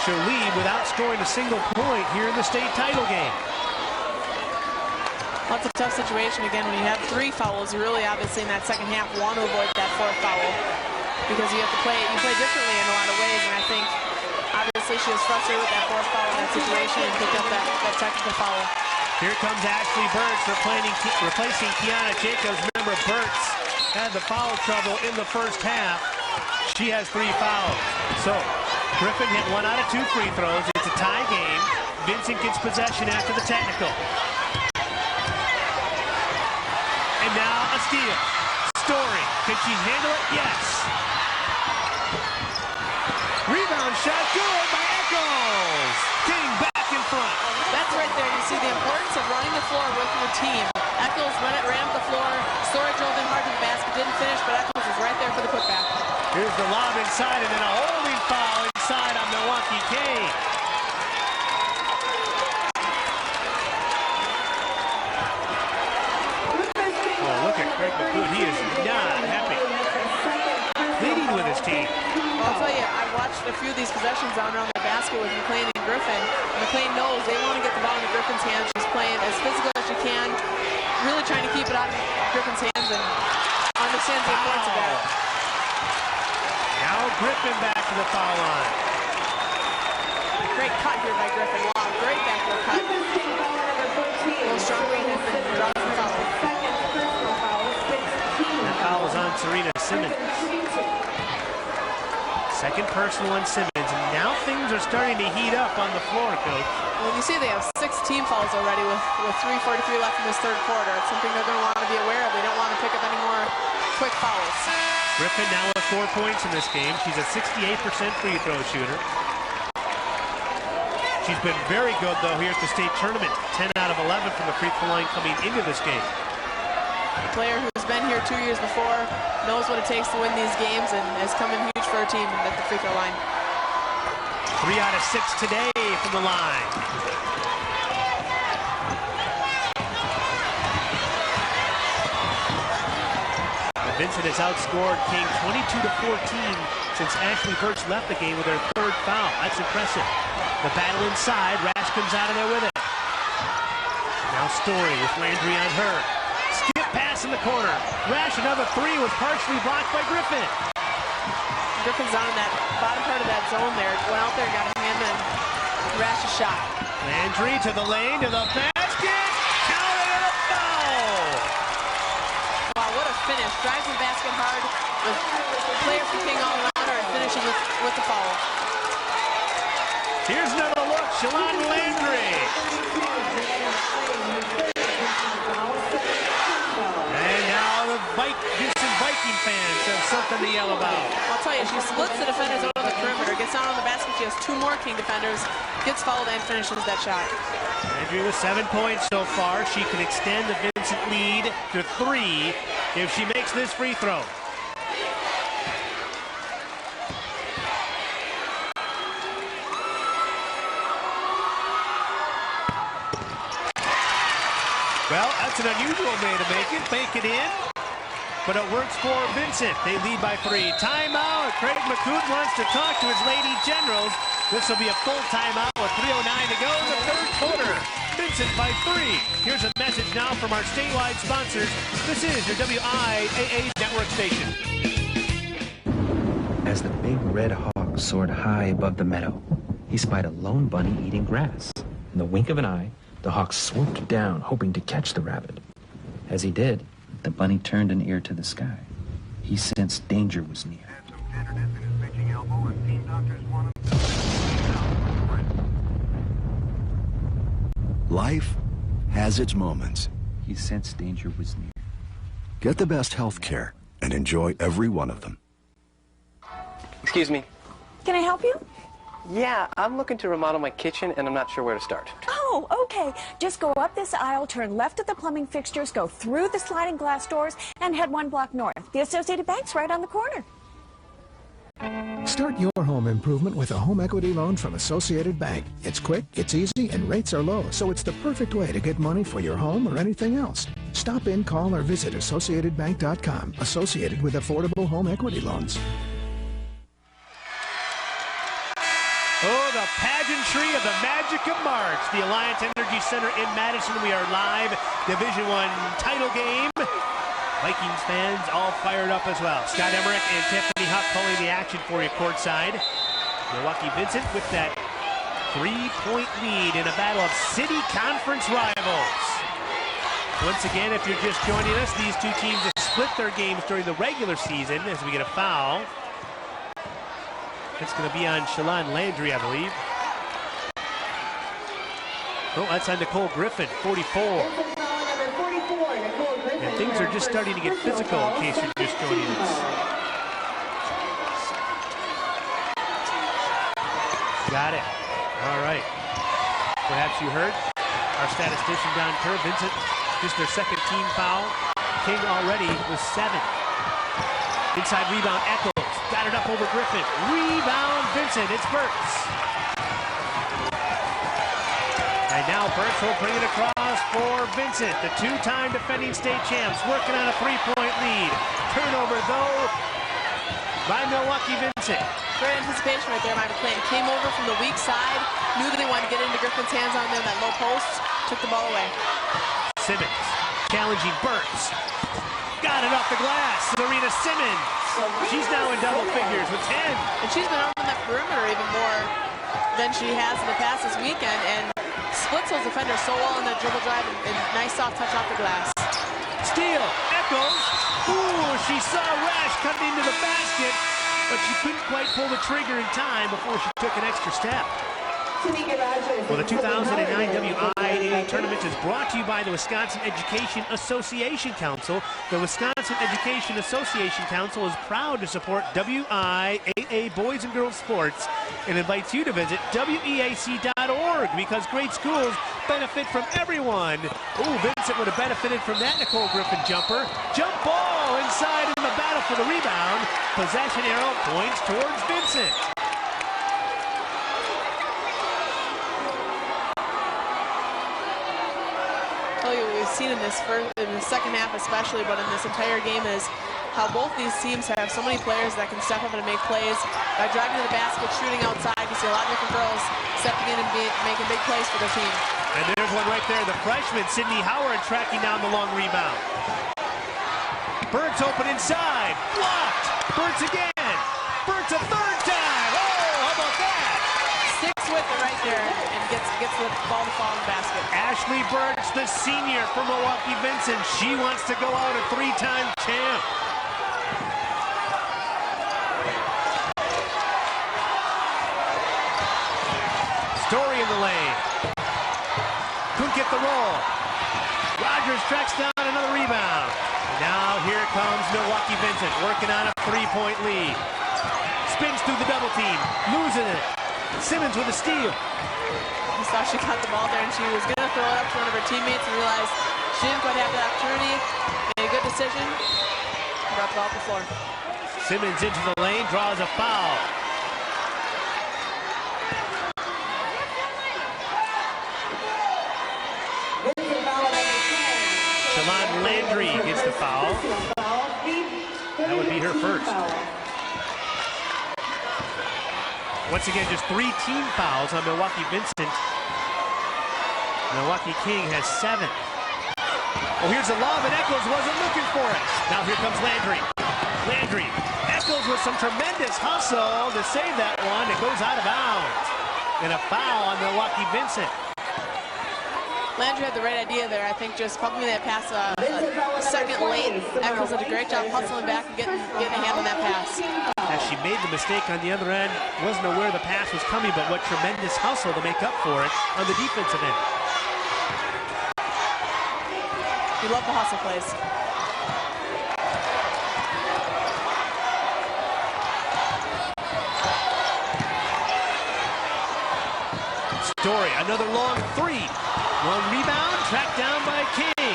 She'll lead without scoring a single point here in the state title game. That's a tough situation. Again, when you have 3 fouls, you really obviously in that second half want to avoid that 4th foul because you have to play differently in a lot of ways, and I think obviously she was frustrated with that 4th foul in that situation and picked up that technical foul. Here comes Ashley Burtz replacing Kiana Jacobs. Remember, Burtz had the foul trouble in the first half. She has 3 fouls. So Griffin hit 1 out of 2 free throws. It's a tie game. Vincent gets possession after the technical. And now a steal. Story. Can she handle it? Yes. Rebound shot good by Eccles. King back in front. That's right there. You see the importance of running the floor with your team. Eccles ran up the floor. Story drove in hard to the basket. Didn't finish, but Eccles was right there for the putback. Here's the lob inside and then a holding foul inside on Milwaukee King. Oh, look at Craig McCoot. He is not happy. Leading with his team. Well, I'll tell you, I watched a few of these possessions down around the basket with McLean and Griffin. McLean knows they want to get the ball into Griffin's hands. She's playing as physical as she can, really trying to keep it out of Griffin's hands and understands the importance of that. Now Griffin back to the foul line. Great cut here by Griffin. Wow, great backdoor cut. A little stronger and drops the foul. That foul was on Serena Simmons. Second personal on Simmons. And now things are starting to heat up on the floor, Coach. Well, you see they have 6 team fouls already with 3:43 left in this 3rd quarter. It's something they're going to want to be aware of. They don't want to pick up any more quick fouls. Griffin now with 4 points in this game. She's a 68% free throw shooter. She's been very good, though, here at the state tournament. 10 out of 11 from the free throw line coming into this game. A player who's been here 2 years before, knows what it takes to win these games, and has come in huge for her team at the free throw line. 3 out of 6 today from the line. Vincent has outscored King 22-14 since Ashley Burtz left the game with her 3rd foul. That's impressive. The battle inside. Rash comes out of there with it. Now Story with Landry on her. Skip pass in the corner. Rash, another 3 was partially blocked by Griffin. Griffin's on that bottom part of that zone there. Went out there, got a hand in Rash's shot. Landry to the lane, to the basket. Counted and a foul. Wow, what a finish. Drives the basket hard with player for King all around her and finishes with the foul. Here's another look. Shalon Landry. And now the Vincent Viking fans have something to yell about. I'll tell you, she splits the defenders over the perimeter, gets down on the basket. She has 2 more King defenders, gets fouled and finishes that shot. Landry with 7 points so far. She can extend the Vincent lead to 3 if she makes this free throw. Well, that's an unusual way to make it. Fake it in. But it works for Vincent. They lead by 3. Timeout. Craig McCoot wants to talk to his Lady Generals. This will be a full timeout with 3:09 to go in the third quarter. Vincent by 3. Here's a message now from our statewide sponsors. This is your WIAA network station. As the big red hawk soared high above the meadow, he spied a lone bunny eating grass. In the wink of an eye, the hawk swooped down, hoping to catch the rabbit. As he did, the bunny turned an ear to the sky. He sensed danger was near. Life has its moments. He sensed danger was near. Get the best health care and enjoy every one of them. Excuse me. Can I help you? Yeah, I'm looking to remodel my kitchen, and I'm not sure where to start. Oh, okay. Just go up this aisle, turn left at the plumbing fixtures, go through the sliding glass doors, and head 1 block north. The Associated Bank's right on the corner. Start your home improvement with a home equity loan from Associated Bank. It's quick, it's easy, and rates are low, so it's the perfect way to get money for your home or anything else. Stop in, call, or visit AssociatedBank.com. Associated with affordable home equity loans. Oh, the pageantry of the Magic of March. The Alliance Energy Center in Madison. We are live. Division I title game. Vikings fans all fired up as well. Scott Emmerich and Tiffany Huck calling the action for you courtside. Milwaukee Vincent with that 3-point lead in a battle of city conference rivals. Once again, if you're just joining us, these two teams have split their games during the regular season as we get a foul. It's going to be on Shalon Landry, I believe. Oh, that's on Nicole Griffin, 44. And things are just starting to get physical in case you're just joining us. Got it. All right. Perhaps you heard our statistician Don Kerr. Vincent, just their second team foul. King already with 7. Inside rebound, Echols. Got it up over Griffin. Rebound, Vincent. It's Burks. And now Burks will bring it across for Vincent, the 2-time defending state champs, working on a 3-point lead. Turnover, though, by Milwaukee Vincent. Great anticipation right there. Mike McClain came over from the weak side, knew that he wanted to get into Griffin's hands on there, that low post, took the ball away. Simmons challenging Burks. Got it off the glass. Serena Simmons. She's now in double figures with 10. And she's been out on that perimeter even more than she has in the past this weekend, and splits those defenders so well in that dribble drive, and nice soft touch off the glass. Steal. Echols. Ooh, she saw Rash coming into the basket, but she couldn't quite pull the trigger in time before she took an extra step. Well, the 2009 WIAA tournament is brought to you by the Wisconsin Education Association Council. The Wisconsin Education Association Council is proud to support WIAA boys and girls sports and invites you to visit WEAC.org because great schools benefit from everyone. Ooh, Vincent would have benefited from that Nicole Griffin jumper. Jump ball inside in the battle for the rebound. Possession arrow points towards Vincent. What we've seen in the second half especially, but in this entire game is how both these teams have so many players that can step up and make plays. By driving to the basket, shooting outside, you see a lot of different girls stepping in and making big plays for their team. And there's one right there, the freshman, Sydney Howard, tracking down the long rebound. Burks open inside, blocked. Burks again. Burks a third time. Oh, how about that? Sticks with it right there and gets the ball to fall in the basket. Ashley Burks, the senior for Milwaukee Vincent. She wants to go out a 3-time champ. Story in the lane. Couldn't get the roll. Rogers tracks down another rebound. Now here comes Milwaukee Vincent working on a 3-point lead. Spins through the double team, losing it. Simmons with a steal. You saw she caught the ball there and she was going to throw it up to one of her teammates and realized she didn't quite have that opportunity. Made a good decision. Brought the ball to the floor. Simmons into the lane, draws a foul. Shalon Landry gets the foul. That would be her first. Once again, just 3 team fouls on Milwaukee Vincent. Milwaukee King has 7. Oh, here's a lob, and Eccles wasn't looking for it. Now here comes Landry. Landry. Eccles with some tremendous hustle to save that one. It goes out of bounds. And a foul on Milwaukee Vincent. Landry had the right idea there. I think just pumping that pass a second late. Eccles did a great job hustling back and getting a hand on that pass. As she made the mistake on the other end, wasn't aware the pass was coming, but what tremendous hustle to make up for it on the defensive end. We love the hustle plays. Story, another long 3. Long rebound, tracked down by King.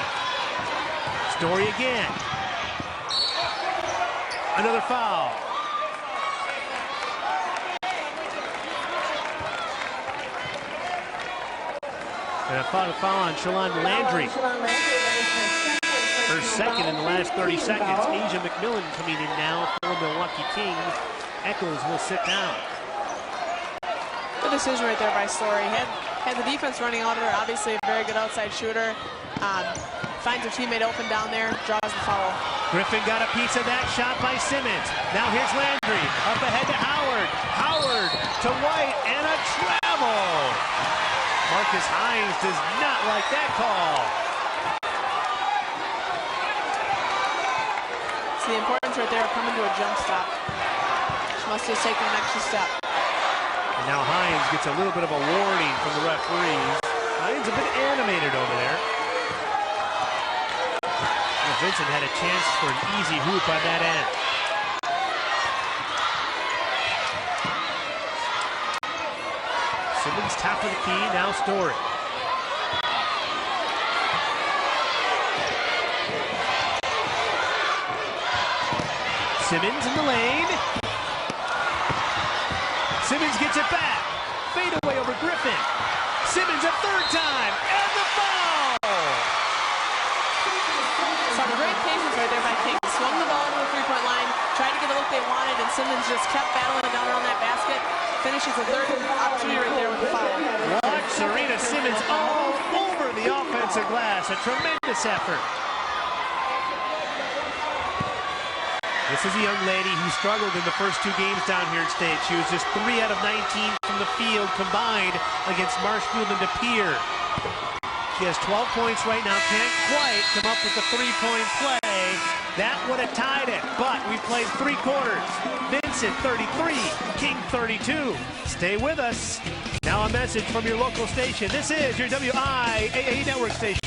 Story again. Another foul. And a foul on Shalon Landry. Her second in the last 30 seconds. Asia McMillan coming in now for Milwaukee King. Eccles will sit down. Good decision right there by Story. Had the defense running on her. Obviously a very good outside shooter. Finds her teammate open down there, draws the foul. Griffin got a piece of that shot by Simmons. Now here's Landry. Up ahead to Howard. Howard to White and a travel. Marcus Hines does not like that call. It's the importance right there of coming to a jump stop. She must just take an extra step. And now Hines gets a little bit of a warning from the referees. Hines a bit animated over there. Well, Vincent had a chance for an easy hoop on that end. Simmons top of the key, now Story. Simmons in the lane. Simmons gets it back. Fade away over Griffin. Simmons a third time, and the foul! Saw the great patience right there by King. Swung the ball to the three-point line, tried to get the look they wanted, and Simmons just kept battling down around that basket. Finishes the third opportunity right there with the foul. Watch Serena Simmons all over the offensive glass. A tremendous effort. This is a young lady who struggled in the first 2 games down here at State. She was just 3 out of 19 from the field combined against Marshfield and De Pere. She has 12 points right now. Can't quite come up with the 3-point play. That would have tied it, but we played 3 quarters. Vincent 33, King 32. Stay with us. Now a message from your local station. This is your WIAA network station.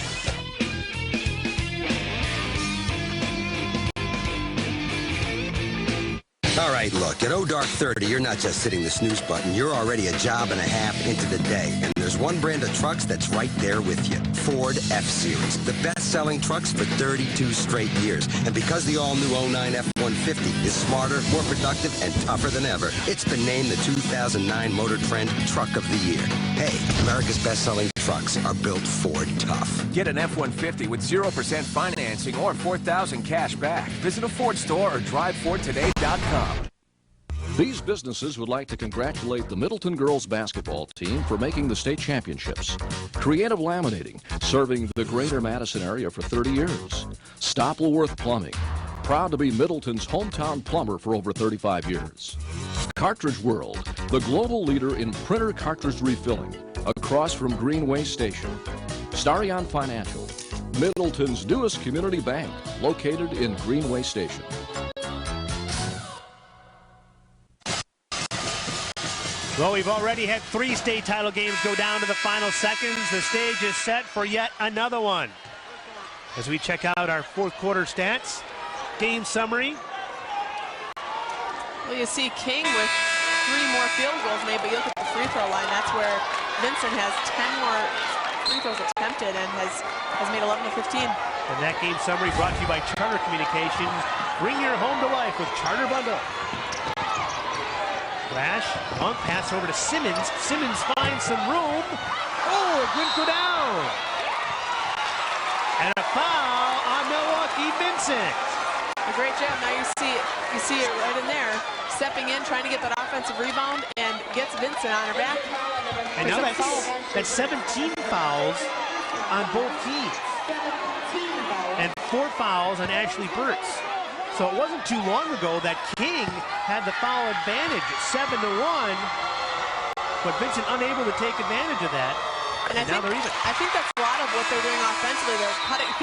All right, look, at Dark 30, you're not just hitting the snooze button. You're already a job and a half into the day. And there's one brand of trucks that's right there with you. Ford F-Series. The best-selling trucks for 32 straight years. And because the all-new 09 F-150 is smarter, more productive, and tougher than ever, it's been named the 2009 Motor Trend Truck of the Year. Hey, America's best-selling trucks are built Ford tough. Get an F-150 with 0% financing or $4,000 cash back. Visit a Ford store or drivefordtoday.com. These businesses would like to congratulate the Middleton girls basketball team for making the state championships. Creative Laminating, serving the greater Madison area for 30 years. Stoppelworth Plumbing, proud to be Middleton's hometown plumber for over 35 years. Cartridge World, the global leader in printer cartridge refilling, across from Greenway Station. Starion Financial, Middleton's newest community bank, located in Greenway Station. Well, we've already had 3 state title games go down to the final seconds. The stage is set for yet another one. As we check out our 4th quarter stats, game summary. Well, you see King with 3 more field goals made, but you look at the free throw line, that's where Vincent has 10 more free throws attempted and has made 11 to 15. And that game summary brought to you by Charter Communications. Bring your home to life with Charter Bundle. Flash, bump, pass over to Simmons. Simmons finds some room. Oh, it wouldn't go down. And a foul Vincent. A great job. Now you see it right in there, stepping in, trying to get that offensive rebound, and gets Vincent on her back. And now that's 17 fouls on both teams. And 4 fouls on Ashley Burtz. So it wasn't too long ago that King had the foul advantage at 7-1, but Vincent unable to take advantage of that. And now they're even. I think that's a lot of what they're doing offensively.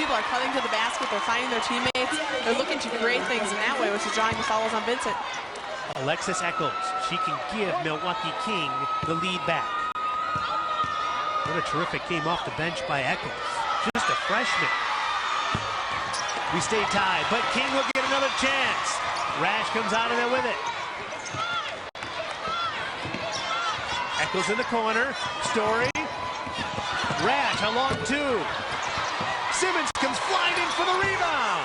People are cutting to the basket, they're finding their teammates, they're looking to create things in that way, which is drawing the fouls on Vincent. Alexis Eccles, she can give Milwaukee King the lead back. What a terrific game off the bench by Eccles. Just a freshman. We stay tied, but King will get another chance. Rash comes out of there with it. Eccles in the corner. Story. Rash, a long 2. Simmons comes flying in for the rebound.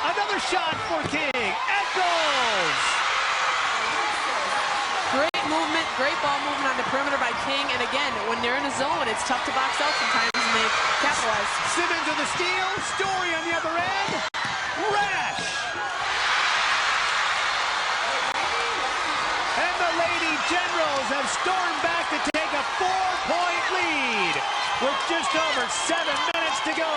Another shot for King. Eccles! Great movement, great ball movement on the perimeter by King. And again, when they're in a zone, it's tough to box out sometimes, and they capitalize. Simmons with the steal. Story on the other end. Rash! And the Lady Generals have stormed back to take a 4-point lead with just over 7 minutes to go.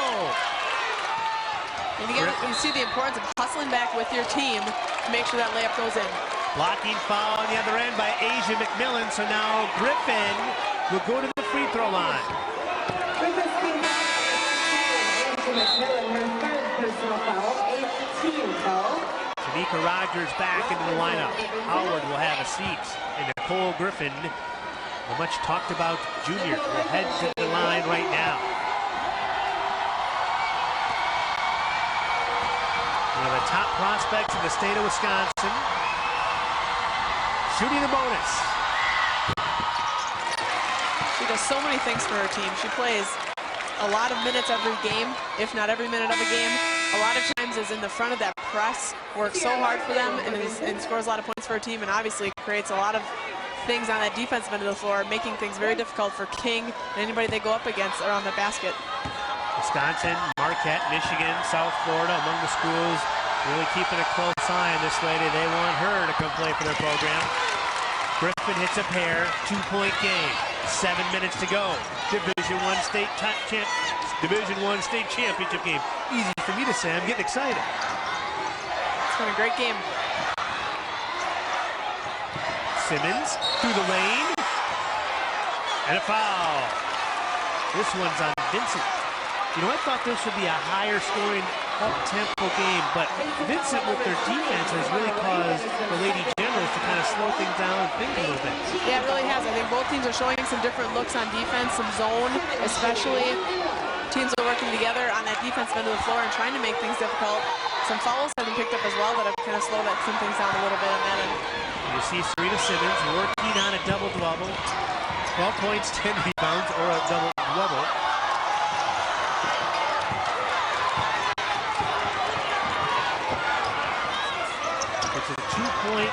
And again, you see the importance of hustling back with your team to make sure that layup goes in. Blocking foul on the other end by Asia McMillan. So now Griffin will go to the free throw line. Rufus came back. Asia McMillan, her third personal foul, 18 foul. Tanika Rogers back into the lineup. Howard will have a seat. And Nicole Griffin, the much talked about junior, will head to the line right now. One of the top prospects in the state of Wisconsin. Shooting the bonus. She does so many things for her team. She plays a lot of minutes every game, if not every minute of a game. A lot of times is in the front of that press, works so hard for them, and scores a lot of points for her team, and obviously creates a lot of things on that defensive end of the floor, making things very difficult for King and anybody they go up against around the basket. Wisconsin, Marquette, Michigan, South Florida, among the schools really keeping a close eye on this lady. They want her to come play for their program. Griffin hits a pair, 2-point game, 7 minutes to go. Division I state championship game. Easy for me to say, I'm getting excited. It's been a great game. Simmons through the lane. And a foul. This one's on Vincent. You know, I thought this would be a higher scoring, up-tempo game, but Vincent with their defense has really caused the Lady Generals to kind of slow things down and think a little bit. Yeah, it really has. I think both teams are showing some different looks on defense, some zone, especially. Teams are working together on that defensive end of the floor and trying to make things difficult. Some fouls have been picked up as well that have kind of slowed some things down a little bit on that end. You see Serena Simmons working on a double-double. 12 points, 10 rebounds, or a double-double. It's a 2-point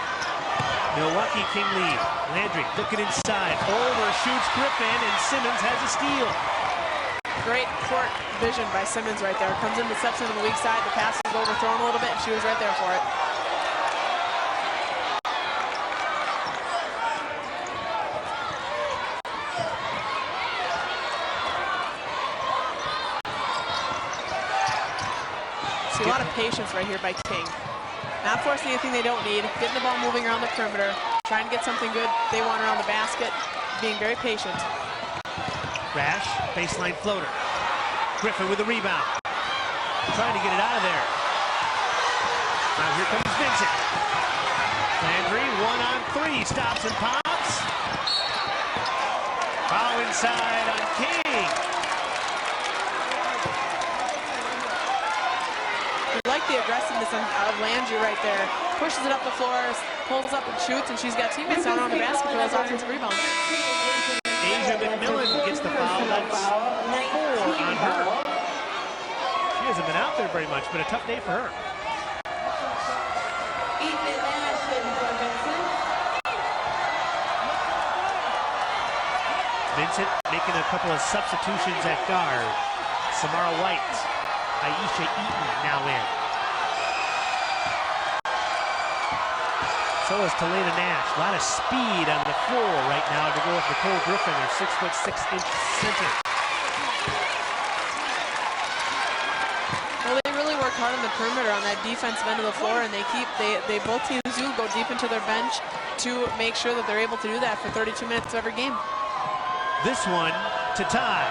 Milwaukee King lead. Landry looking inside, overshoots Griffin, and Simmons has a steal. Great court vision by Simmons right there. Comes in, steps into the weak side. The pass was overthrown a little bit, and she was right there for it. See a lot of patience right here by King. Not forcing anything they don't need. Getting the ball moving around the perimeter. Trying to get something good they want around the basket. Being very patient. Rash, baseline floater. Griffin with the rebound. Trying to get it out of there. Now here comes Vincent. Landry, 1-on-3, stops and pops. Foul inside on King. You like the aggressiveness of Landry right there. Pushes it up the floor, pulls up and shoots, and she's got teammates down on the basket for those offensive rebounds. Asia McMillan gets the foul. That's 4 on her. She hasn't been out there very much, but a tough day for her. Vincent making a couple of substitutions at guard. Samara White, Aisha Eaton now in. So is Talena Nash. A lot of speed on the floor right now to go with Nicole Griffin, her 6'6" center. Well, they really work hard on the perimeter on that defensive end of the floor, and they both teams do go deep into their bench to make sure that they're able to do that for 32 minutes of every game. This one to tie.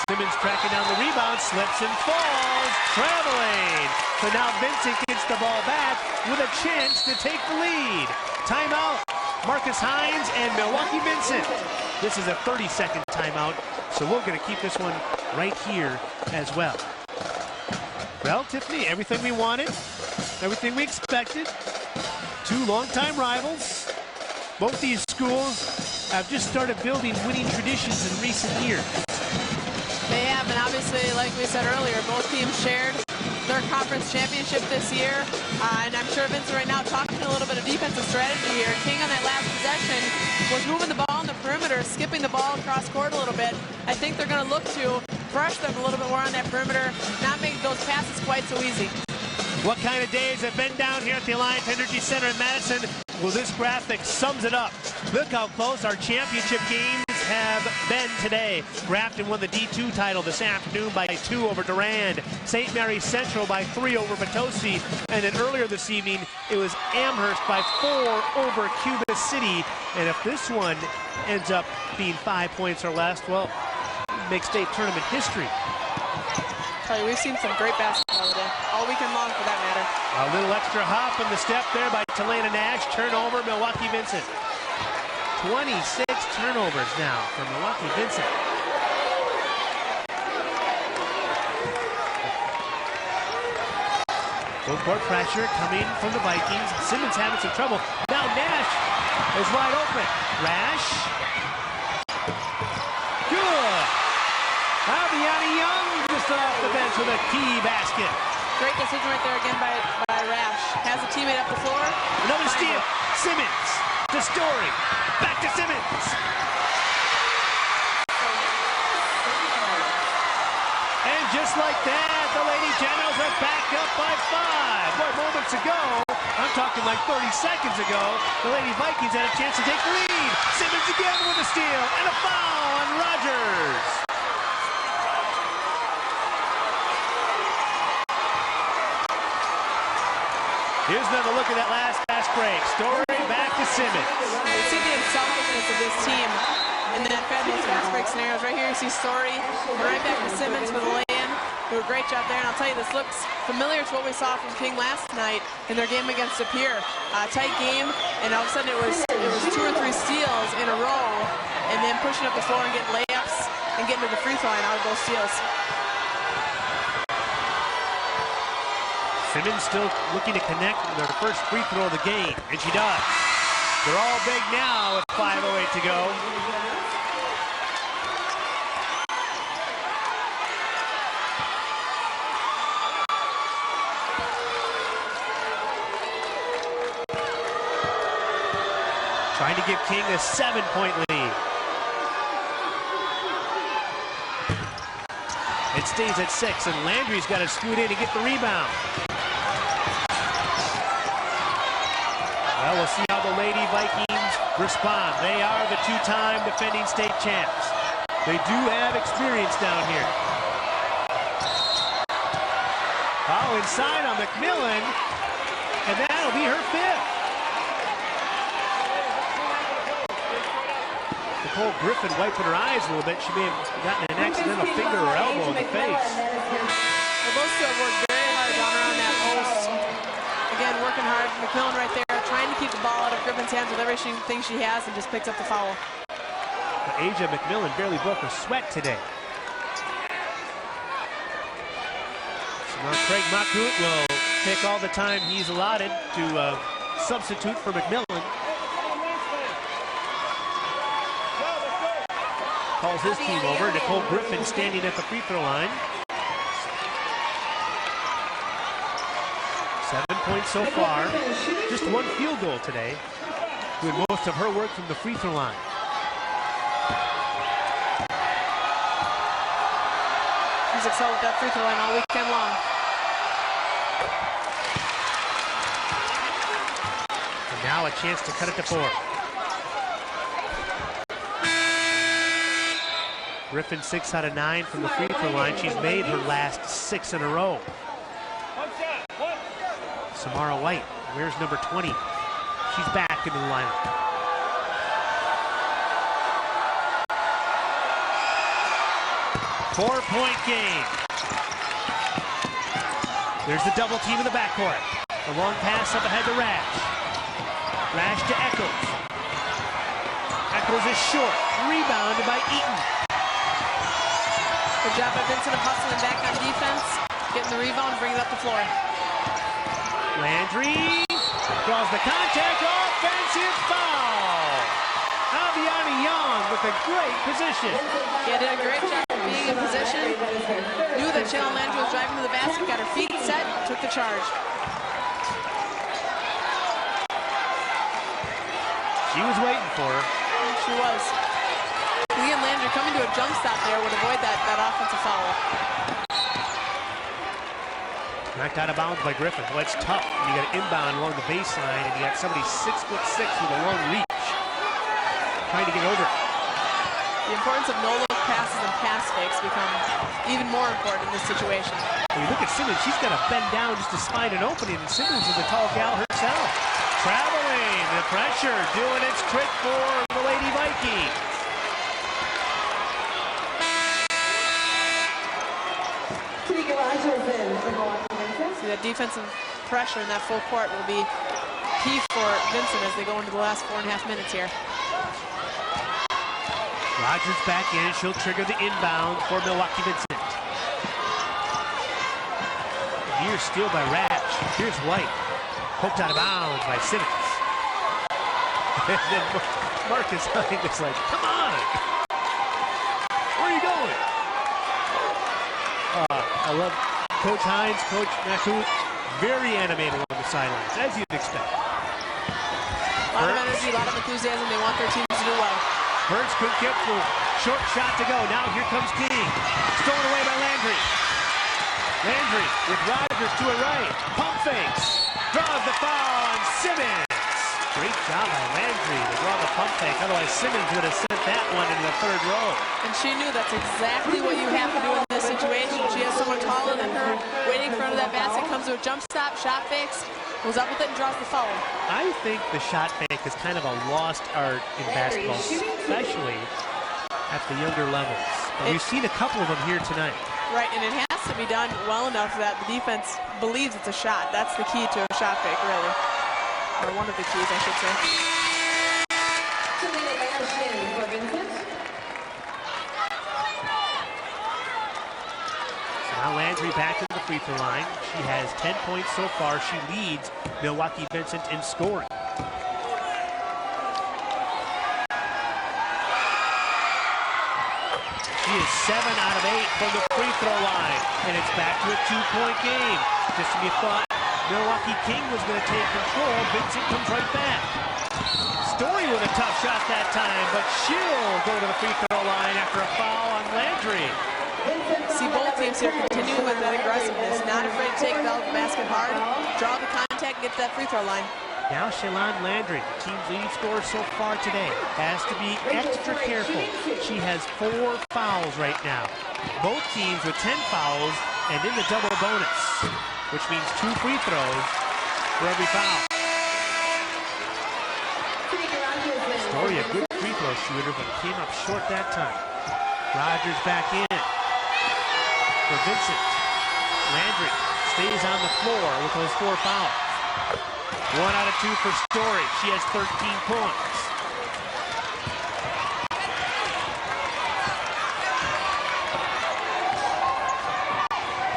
Simmons tracking down the rebound, slips and falls, traveling. So now Vincent gets the ball back with a chance to take the lead. Timeout, Marcus Hines and Milwaukee Vincent. This is a 30-second timeout, so we're going to keep this one right here as well. Well, Tiffany, everything we wanted, everything we expected. Two longtime rivals. Both these schools have just started building winning traditions in recent years. They have, and obviously, like we said earlier, both teams shared their conference championship this year. And I'm sure Vincent right now talking a little bit of defensive strategy here. King on that last possession was moving the ball on the perimeter, skipping the ball across court a little bit. I think they're going to look to pressure them a little bit more on that perimeter, not make those passes quite so easy. What kind of days have been down here at the Alliance Energy Center in Madison? Well, this graphic sums it up. Look how close our championship games have been today. Grafton won the D2 title this afternoon by 2 over Durand. St. Mary's Central by 3 over Potosi. And then earlier this evening, it was Amherst by 4 over Cuba City. And if this one ends up being 5 points or less, well, make state tournament history. We've seen some great basketball today, all weekend long for that matter. A little extra hop on the step there by Talena Nash. Turnover, Milwaukee Vincent. 26 turnovers now for Milwaukee Vincent. Full court pressure coming from the Vikings. Simmons having some trouble. Now Nash is wide open. Rash. Good. Aviana Young just off the bench with a key basket. Great decision right there again by Rash. Has a teammate up the floor. Another steal. Simmons to Story. Back to Simmons. And just like that, the Lady Generals are back up by 5. Boy, moments ago, I'm talking like 30 seconds ago, the Lady Vikings had a chance to take the lead. Simmons again with a steal and a foul on Rogers. Here's another look at that last fast break. Story back to Simmons. You see the unselfishness of this team in that fast break scenarios. Right here you see Story, right back to Simmons for the lay-in. Do a great job there, and I'll tell you, this looks familiar to what we saw from King last night in their game against De Pere. Tight game, and all of a sudden it was 2 or 3 steals in a row, and then pushing up the floor and getting layups and getting to the free throw line out of those steals. Simmons still looking to connect with her first free throw of the game, and she does. They're all big now with 5:08 to go. Trying to give King a 7-point lead. It stays at 6, and Landry's got to scoot in and get the rebound. Well, we'll see how the Lady Vikings respond. They are the 2-time defending state champs. They do have experience down here. Foul inside on McMillan, and that'll be her 5th. Nicole Griffin wiping her eyes a little bit. She may have gotten an accidental finger or elbow in the face. Well, those two have worked very hard down around that post. Again, working hard. McMillan right there, trying to keep the ball out of Griffin's hands with everything she has, and just picks up the foul. Asia McMillan barely broke a sweat today. So now Craig Makut will take all the time he's allotted to substitute for McMillan. Calls his team over. Nicole Griffin standing at the free throw line. 7 points so far. Just 1 field goal today. Doing most of her work from the free throw line. She's excelled with that free throw line all weekend long. Now a chance to cut it to 4. Griffin 6 out of 9 from the free throw line. She's made her last 6 in a row. Samara White, where's number 20? She's back into the lineup. Four-point game. There's the double team in the backcourt. A long pass up ahead to Rash. Rash to Eccles. Eccles is short. Rebounded by Eaton. Good job by Vincent of hustling back on defense. Getting the rebound, bringing it up the floor. Landry draws the contact. Offensive foul. Aviana Young with a great position. Yeah, did a great job of being in position. Knew that Shannon Landry was driving to the basket, got her feet set, took the charge. She was waiting for her. She was. Leah Landry coming to a jump stop there would avoid that offensive foul. Knocked out of bounds by Griffin. Well, it's tough when you got an inbound along the baseline and you got somebody 6'6" with a long reach trying to get over it. The importance of no-look passes and pass fakes become even more important in this situation. When you look at Simmons, she's got to bend down just to find an opening, and Simmons is a tall gal herself. Traveling, the pressure, doing its trick for the Lady Vikings. See, that defensive pressure in that full court will be key for Vincent as they go into the last 4.5 minutes here. Rogers back in. She'll trigger the inbound for Milwaukee Vincent. Near steal by Rash. Here's White. Poked out of bounds by Simmons. And then Marcus Hine is like, come on! Where are you going? I love Coach Hines, Coach Mahout, very animated on the sidelines, as you'd expect. A lot of energy, a lot of enthusiasm. They want their teams to do well. Burns couldn't get the short shot to go. Now here comes King. Stolen away by Landry. Landry with Rogers to her right. Pump fakes. Draws the foul on Simmons. Great job by Landry to draw the pump fake. Otherwise, Simmons would have sent that one into the third row. And she knew that's exactly what you have to do in this situation. She has someone taller than her waiting in front of that basket. Comes to a jump stop, shot fakes, goes up with it and draws the foul. I think the shot fake is kind of a lost art in basketball, especially at the younger levels. But we've seen a couple of them here tonight. Right, and it has to be done well enough that the defense believes it's a shot. That's the key to a shot fake, really. Or one of the keys, I should say. So now Landry back to the free throw line. She has 10 points so far. She leads Milwaukee Vincent in scoring. She is 7 out of 8 from the free throw line. And it's back to a 2-point game. Just when you thought Milwaukee King was going to take control, Vincent comes right back. Story with a tough shot that time, but she'll go to the free throw line after a foul on Landry. See both teams here continue with that aggressiveness, not afraid to take the basket hard, draw the contact, get to that free throw line. Now Shalon Landry, the team's leading scorer so far today, has to be extra careful. She has 4 fouls right now. Both teams with 10 fouls and in the double bonus, which means 2 free throws for every foul. Story, a good free throw shooter, but came up short that time. Rogers back in for Vincent. Landry stays on the floor with those 4 fouls. 1 out of 2 for Story. She has 13 points.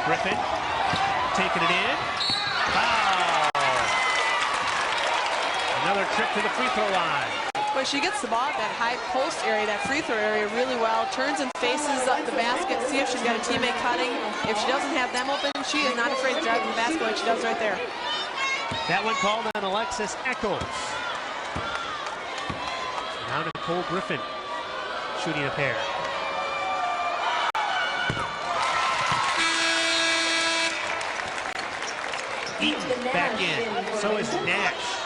Griffin taking it in. Foul. Another trip to the free throw line. But she gets the ball at that high post area, that free throw area really well. Turns and faces up the basket, see if she's got a teammate cutting. If she doesn't have them open, she is not afraid to drive the basket like she does right there. That one called on Alexis Eccles. Now Nicole Griffin shooting a pair. Eaton back in. So is Nash.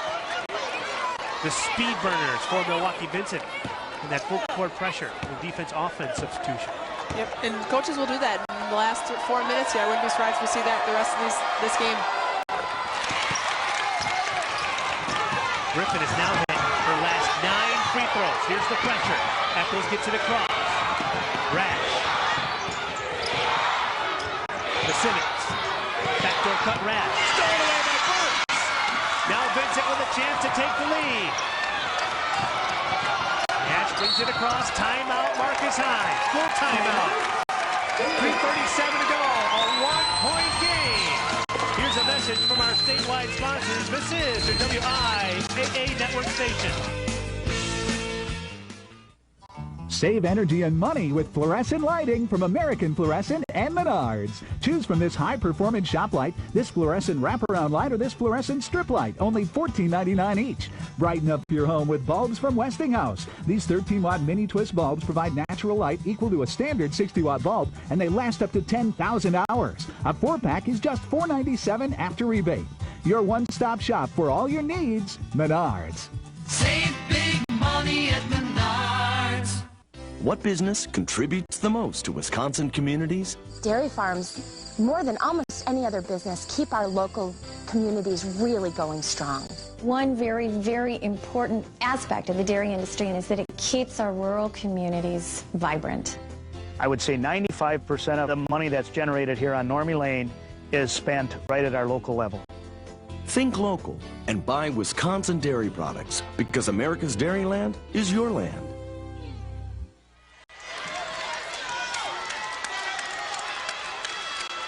the speed burners for Milwaukee. Vincent and that full court pressure, the defense-offense substitution. Yep, and coaches will do that in the last 4 minutes here. I wouldn't be surprised if we see that the rest of this game. Griffin has now hit her last 9 free throws. Here's the pressure. Eccles gets it across. Rash. To Simmons. Backdoor cut Rash. Stolen away by Burks. Now Vincent with a chance to take the lead. Nash brings it across. Timeout, Marcus Hines. Full timeout. 3:37 to go. A 1-point game. Here's a message from our statewide sponsors. This is your WIAA network station. Save energy and money with fluorescent lighting from American Fluorescent and Menards. Choose from this high-performance shop light, this fluorescent wraparound light, or this fluorescent strip light. Only $14.99 each. Brighten up your home with bulbs from Westinghouse. These 13-watt mini twist bulbs provide natural light equal to a standard 60-watt bulb, and they last up to 10,000 hours. A 4-pack is just $4.97 after rebate. Your one-stop shop for all your needs, Menards. Save big money at Menards. What business contributes the most to Wisconsin communities? Dairy farms, more than almost any other business, keep our local communities really going strong. One very, very important aspect of the dairy industry is that it keeps our rural communities vibrant. I would say 95% of the money that's generated here on Normie Lane is spent right at our local level. Think local and buy Wisconsin dairy products, because America's Dairyland is your land.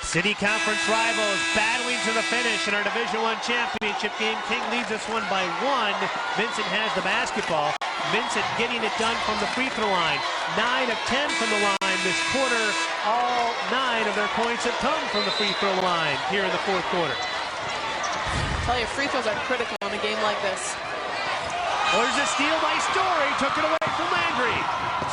City Conference rivals battling to the finish in our Division I championship game. King leads this one by 1. Vincent has the basketball. Vincent getting it done from the free throw line. 9 of 10 from the line this quarter. All 9 of their points have come from the free throw line here in the fourth quarter. I tell you, free throws are critical in a game like this. Oh, there's a steal by Story. Took it away from Landry.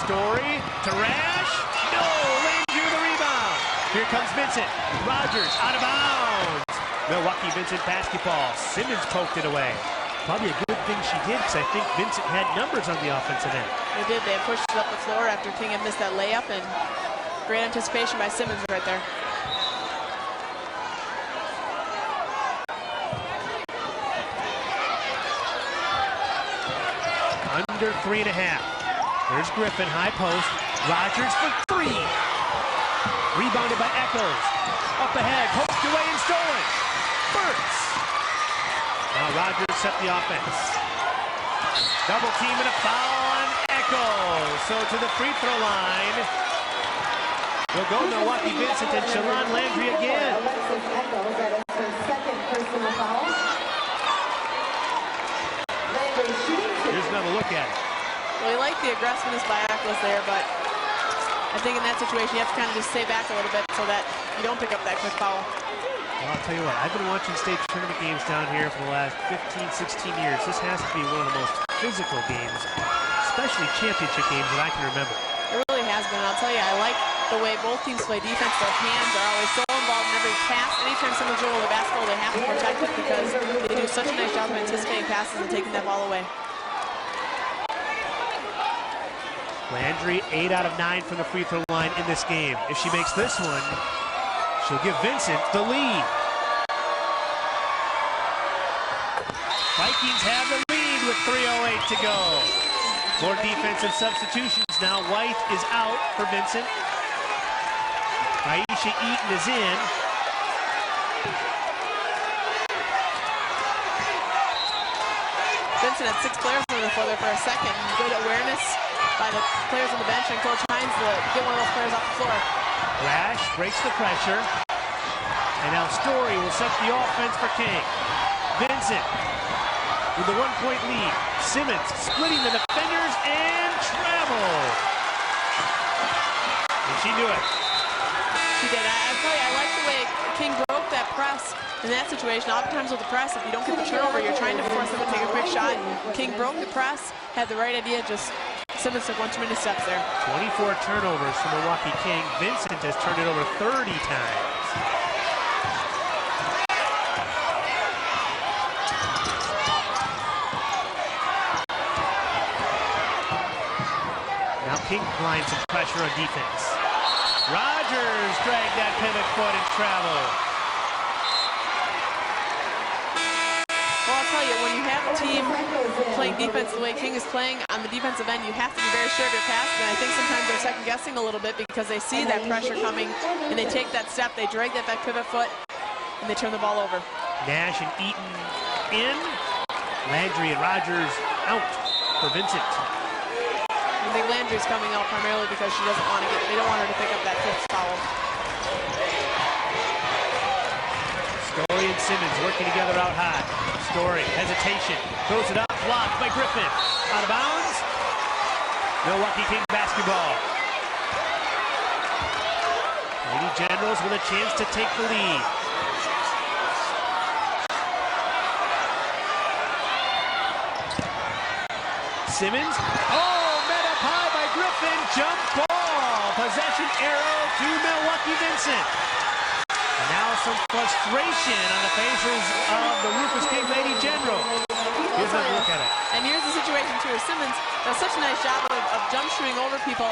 Story to Rash. No, Landry with a rebound. Here comes Vincent. Rogers out of bounds. Milwaukee Vincent basketball. Simmons poked it away. Probably a good thing she did, because I think Vincent had numbers on the offensive end. They did. They pushed it up the floor after King had missed that layup, and great anticipation by Simmons right there. Under 3.5. There's Griffin, high post. Rogers for 3. Rebounded by Eccles. Up ahead, poked away and stolen. Burks. Now Rogers set the offense. Double team and a foul on Eccles. So to the free throw line will go Milwaukee Vincent and Shalon Landry again. Here's another look at it. Well, you like the aggressiveness by Eccles there, but I think in that situation, you have to kind of just stay back a little bit so that you don't pick up that quick foul. Well, I'll tell you what, I've been watching state tournament games down here for the last 15, 16 years. This has to be one of the most physical games, especially championship games that I can remember. It really has been. I'll tell you, I like the way both teams play defense. Their hands are always so involved in every pass. Anytime someone's over the basketball, they have to protect it because they do such a nice job of anticipating passes and taking that ball away. Landry, 8 out of 9 from the free throw line in this game. If she makes this one, she'll give Vincent the lead. Vikings have the lead with 3:08 to go. More defensive substitutions now. White is out for Vincent. Aisha Eaton is in. Vincent had 6 players on the floor there for a second. Good awareness by the players on the bench and Coach Hines to get one of those players off the floor. Rash breaks the pressure. And now Story will set the offense for King. Vincent with the 1-point lead. Simmons splitting the defenders and travel. And she knew it. She did. I tell you, I like the way King broke that press in that situation. Oftentimes with the press, if you don't get the turnover, you're trying to force them to take a quick shot. King broke the press, had the right idea, just Simmons took one too many steps there. 24 turnovers for Milwaukee King. Vincent has turned it over 30 times. King applying some pressure on defense. Rogers dragged that pivot foot and traveled. Well, I'll tell you, when you have a team playing defense the way King is playing on the defensive end, you have to be very sure of your passes, and I think sometimes they're second-guessing a little bit because they see that pressure coming, and they take that step, they drag that back pivot foot, and they turn the ball over. Nash and Eaton in. Landry and Rogers out for Vincent. I think Landry's coming out primarily because she doesn't want to they don't want her to pick up that 5th foul. Story and Simmons working together out high. Story, hesitation, throws it up, blocked by Griffin. Out of bounds. Milwaukee King basketball. Lady Generals with a chance to take the lead. Simmons, met up high by Griffin, jump ball. Possession arrow to Milwaukee Vincent. And now some frustration on the faces of the Rufus King Lady General. Here's a look at it. And here's the situation too. Simmons does such a nice job of jump shooting over people,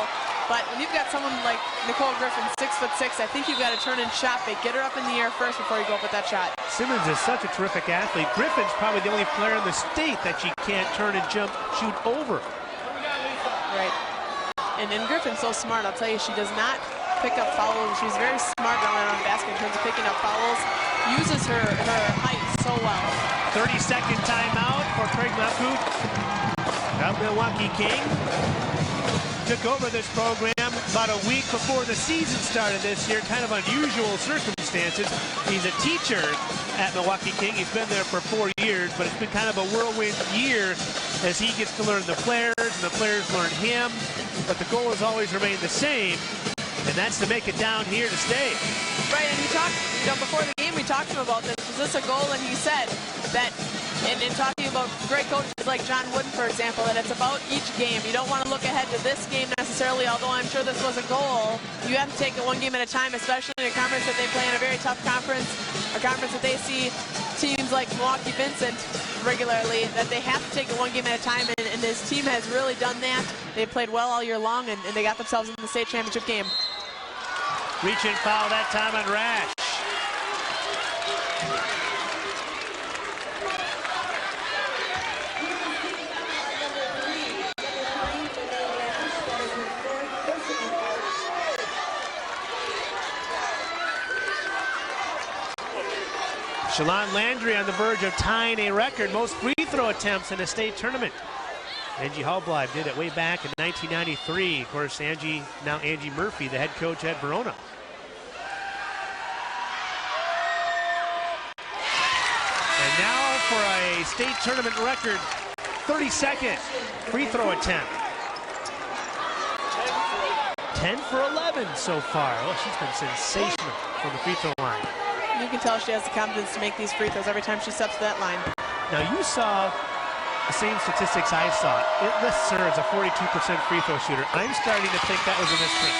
but when you've got someone like Nicole Griffin, 6'6", I think you've got to turn in shot bait. Get her up in the air first before you go up with that shot. Simmons is such a terrific athlete. Griffin's probably the only player in the state that she can't turn and jump shoot over. Right. And Griffin's so smart. I'll tell you, she does not pick up fouls. She's very smart around the basket in terms of picking up fouls. Uses her height so well. 30-second timeout for Craig Mahmoud. The Milwaukee King took over this program about a week before the season started this year. Kind of unusual circumstances. He's a teacher at Milwaukee King. He's been there for 4 years, but it's been kind of a whirlwind year as he gets to learn the players and the players learn him. But the goal has always remained the same, and that's to make it down here to stay. Right, and he talked, before the game we talked to him about this. Was this a goal? And he said that, in talking about great coaches like John Wooden, for example, that it's about each game. You don't want to look ahead to this game necessarily, although I'm sure this was a goal. You have to take it one game at a time, especially in a conference that they play in, a very tough conference, a conference that they see teams like Milwaukee Vincent regularly, that they have to take it one game at a time, and this team has really done that. They've played well all year long, and they got themselves in the state championship game. Reach and foul that time on Rash. Shalon Landry on the verge of tying a record, most free throw attempts in a state tournament. Angie Hallbleib did it way back in 1993. Of course, now Angie Murphy, the head coach at Verona. And now for a state tournament record, 32nd free throw attempt. 10 for 11 so far. Oh, she's been sensational from the free throw line. You can tell she has the confidence to make these free throws every time she steps to that line. Now you saw the same statistics I saw. It lists her as a 42% free throw shooter. I'm starting to think that was a misprint.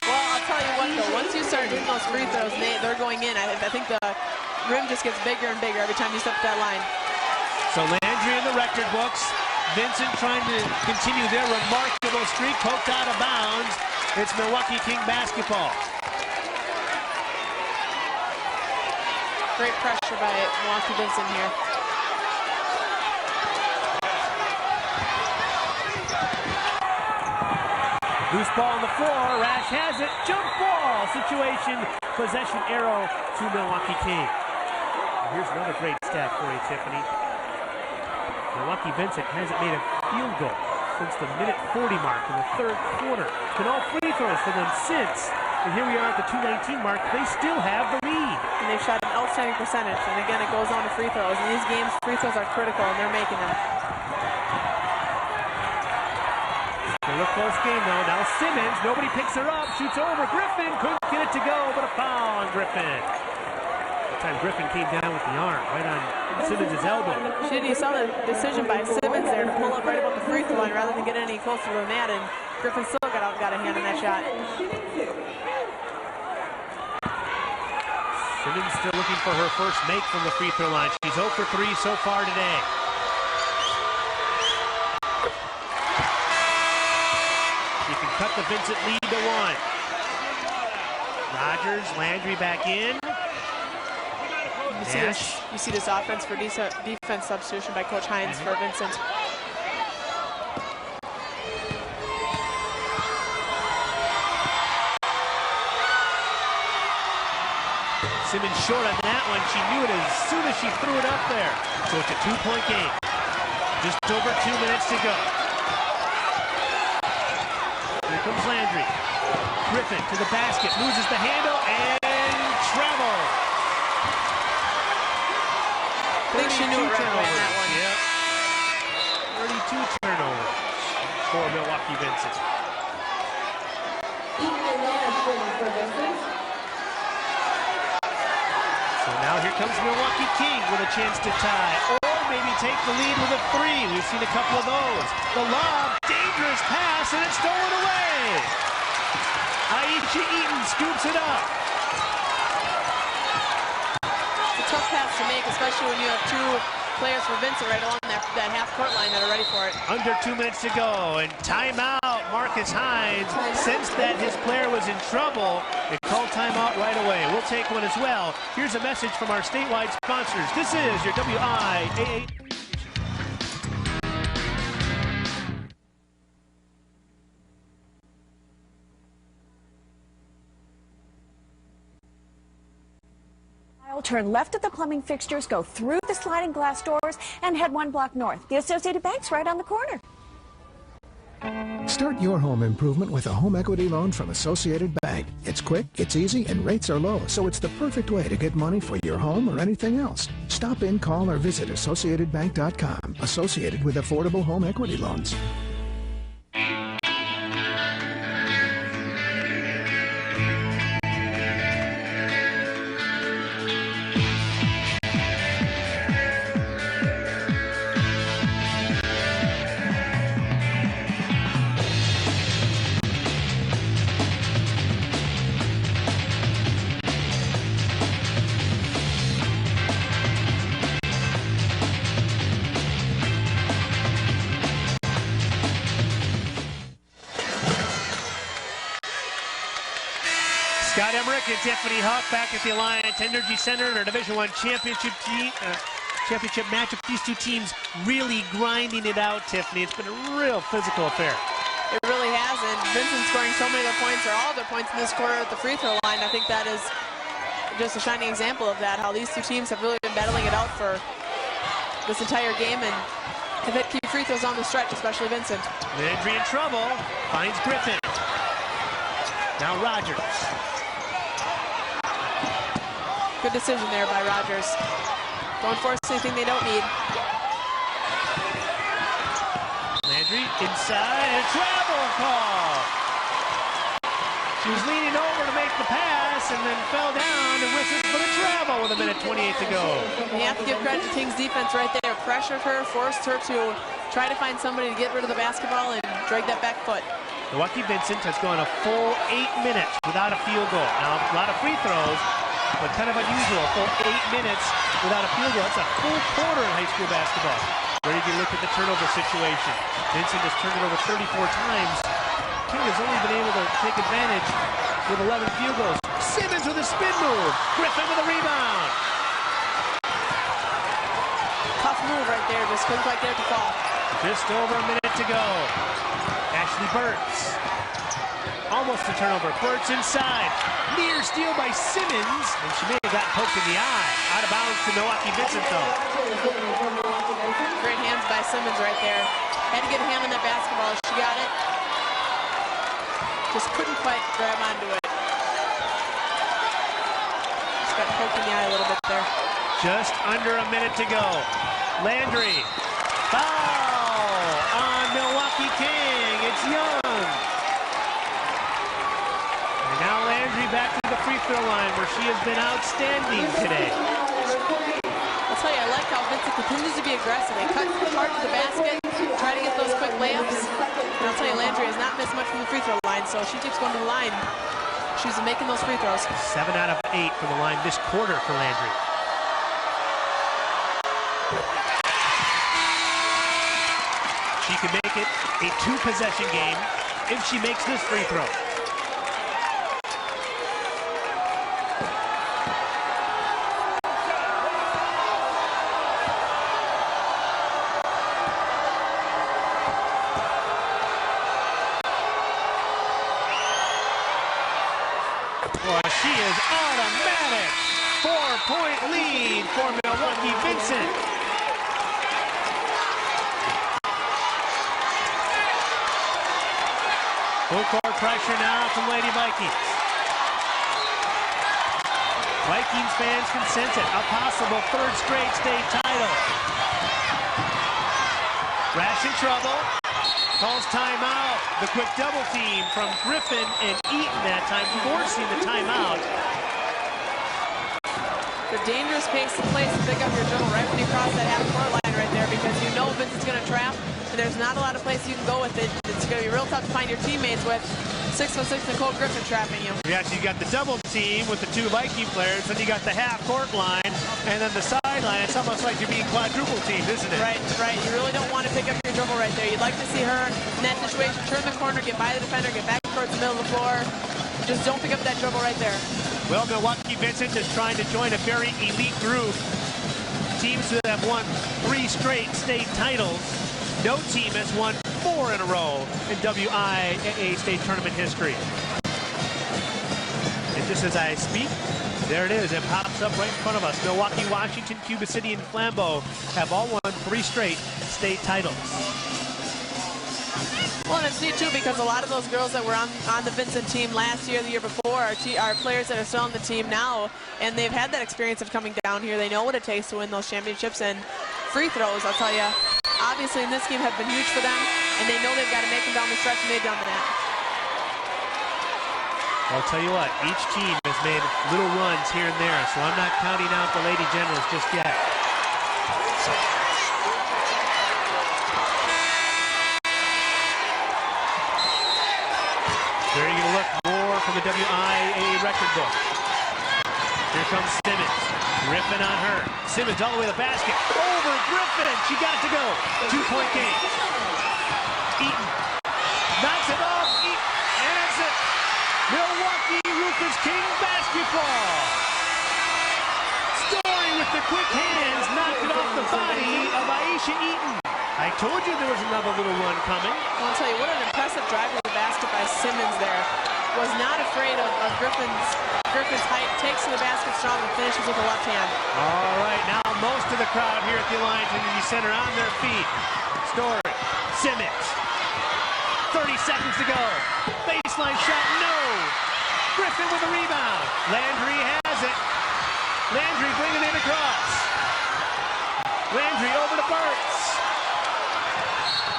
Well, I'll tell you what though, once you start doing those free throws, they're going in. I think the rim just gets bigger and bigger every time you step to that line. So Landry in the record books. Vincent trying to continue their remarkable streak, poked out of bounds. It's Milwaukee King basketball. Great pressure by Milwaukee Vincent here. Loose ball on the floor. Rash has it. Jump ball situation. Possession arrow to Milwaukee King. And here's another great stat for you, Tiffany. Milwaukee Vincent hasn't made a field goal since the minute 40 mark in the third quarter. Been all free throws for them since. And here we are at the 2:19 mark. They still have the lead. And they've shot an outstanding percentage. And again, it goes on to free throws. In these games, free throws are critical, and they're making them. A real close game, though. Now Simmons, nobody picks her up. Shoots over. Griffin couldn't get it to go, but a foul on Griffin. That time Griffin came down with the arm, right on Simmons' elbow. You saw the decision by Simmons there to pull up right about the free throw line rather than get any closer than that, and Griffin still got a hand on that shot. Simmons still looking for her first make from the free throw line. She's 0 for 3 so far today. She can cut the Vincent lead to 1. Rogers, Landry back in. You see this offense for defense substitution by Coach Hines for Vincent. Simmons short on that one. She knew it as soon as she threw it up there. So it's a 2-point game. Just over 2 minutes to go. Here comes Landry. Griffin to the basket, loses the handle, and travel. I think she knew it right away in that one. Yep. 32 turnovers for Milwaukee Vincent. So now here comes Milwaukee King with a chance to tie, or maybe take the lead with a 3. We've seen a couple of those. The lob, dangerous pass, and it's stolen away. Aisha Eaton scoops it up. It's a tough pass to make, especially when you have 2 players for Vincent right along that half-court line that are ready for it. Under 2 minutes to go, and timeout. Marcus Hines sensed that his player was in trouble and called timeout right away. We'll take one as well. Here's a message from our statewide sponsors. This is your WIAA. Turn left at the plumbing fixtures, go through the sliding glass doors, and head 1 block north. The Associated Bank's right on the corner. Start your home improvement with a home equity loan from Associated Bank. It's quick, it's easy, and rates are low, so it's the perfect way to get money for your home or anything else. Stop in, call, or visit AssociatedBank.com. Associated with affordable home equity loans. Scott Emmerich and Tiffany Huff back at the Alliance Energy Center in our Division I championship matchup. These 2 teams really grinding it out, Tiffany. It's been a real physical affair. It really has, and Vincent scoring so many of their points, or all of their points in this quarter at the free throw line. I think that is just a shining example of that, how these 2 teams have really been battling it out for this entire game, and have hit key free throws on the stretch, especially Vincent. Landry in trouble, finds Griffin. Now Rogers. Good decision there by Rogers. Don't force anything they don't need. Landry inside, and a travel call. She was leaning over to make the pass and then fell down and whistled for the travel with 1:28 to go. You have to give credit to King's defense right there. Pressured her, forced her to try to find somebody to get rid of the basketball and drag that back foot. Milwaukee Vincent has gone a full 8 minutes without a field goal. Now, a lot of free throws, but kind of unusual. A full 8 minutes without a field goal. That's a full quarter in high school basketball. Ready to look at the turnover situation. Vincent has turned it over 34 times. King has only been able to take advantage with 11 field goals. Simmons with a spin move. Griffin with a rebound. Tough move right there. Just couldn't quite get it to fall. Just over a minute to go. Ashley Burtz. Almost a turnover. Burtz inside. Near steal by Simmons. And she may have got poked in the eye. Out of bounds to Milwaukee Vincent, though. Great hands by Simmons right there. Had to get a hand on that basketball. She got it. Just couldn't quite grab onto it. Just got poked in the eye a little bit there. Just under a minute to go. Landry. Foul on Milwaukee King. It's Young. And now Landry back to the free throw line where she has been outstanding today. I'll tell you, I like how Vincent continues to be aggressive. They cut hard to the basket, try to get those quick layups. And I'll tell you, Landry has not missed much from the free throw line, so she keeps going to the line. She's making those free throws. 7 out of 8 from the line this quarter for Landry. She can make it a 2-possession game. if she makes this free throw. Well, she is automatic. 4-point lead for Milwaukee. Vincent. Full court pressure now from Lady Vikings. Vikings fans can sense it. A possible third straight state title. Rash in trouble. Calls timeout. The quick double team from Griffin and Eaton that time, forcing the timeout. The dangerous pace to place to pick up your dribble right when you cross that half-court line right there, because you know Vincent's going to trap, and there's not a lot of places you can go with it. It's going to be real tough to find your teammates with 6'6" Nicole Griffin trapping you. Yeah, so you got the double team with the two Viking players, then you got the half-court line, and then the sideline. It's almost like you're being quadruple teamed, isn't it? Right, right. You really don't want to pick up your dribble right there. You'd like to see her in that situation turn the corner, get by the defender, get back towards the middle of the floor. Just don't pick up that dribble right there. Well, Milwaukee Vincent is trying to join a very elite group. Teams that have won 3 straight state titles. No team has won 4 in a row in WIAA state tournament history. And just as I speak, there it is. It pops up right in front of us. Milwaukee, Washington, Cuba City, and Flambeau have all won 3 straight state titles. Well, and it's neat, too, because a lot of those girls that were on the Vincent team last year, the year before, are players that are still on the team now, and they've had that experience of coming down here. They know what it takes to win those championships, and free throws, I'll tell you, obviously in this game have been huge for them, and they know they've got to make them down the stretch, and they've done that. I'll tell you what, each team has made little runs here and there, so I'm not counting out the Lady Generals just yet. There you're going to look more from the WIAA record book. Here comes Simmons. Griffin on her. Simmons all the way to the basket. Over Griffin. She got it to go. 2-point game. Eaton knocks it off. Eaton. And that's it. Milwaukee Rufus King basketball. Story with the quick hands. Knocked it off the body of Aisha Eaton. I told you there was another little run coming. Well, I'll tell you, what an impressive drive to the basket by Simmons there. Was not afraid of Griffin's height, takes to the basket strong and finishes with a left hand. All right, now most of the crowd here at the Alliance Energy Center on their feet. Story, Simmons, 30 seconds to go. Baseline shot, no. Griffin with a rebound. Landry has it. Landry bringing it across. Landry over to Burtz.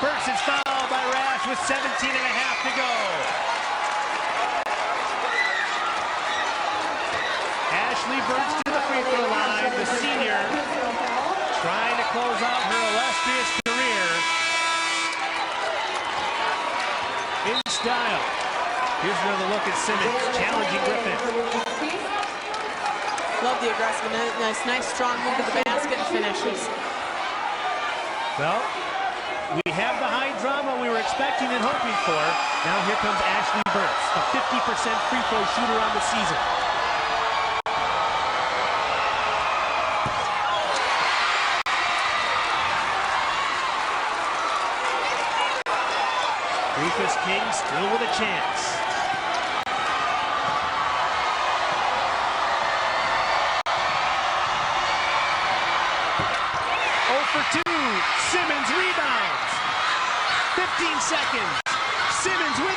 Burtz is fouled by Rash with 17 and a half to go. Ashley Burtz to the free throw line, the senior, trying to close out her illustrious career in style. Here's another look at Simmons, challenging Griffin. Love the aggressiveness, nice strong move to the basket and finishes. Well, we have the high drama we were expecting and hoping for. Now here comes Ashley Burtz, a 50% free throw shooter on the season. Rufus King still with a chance. For 2, Simmons rebounds. 15 seconds. Simmons with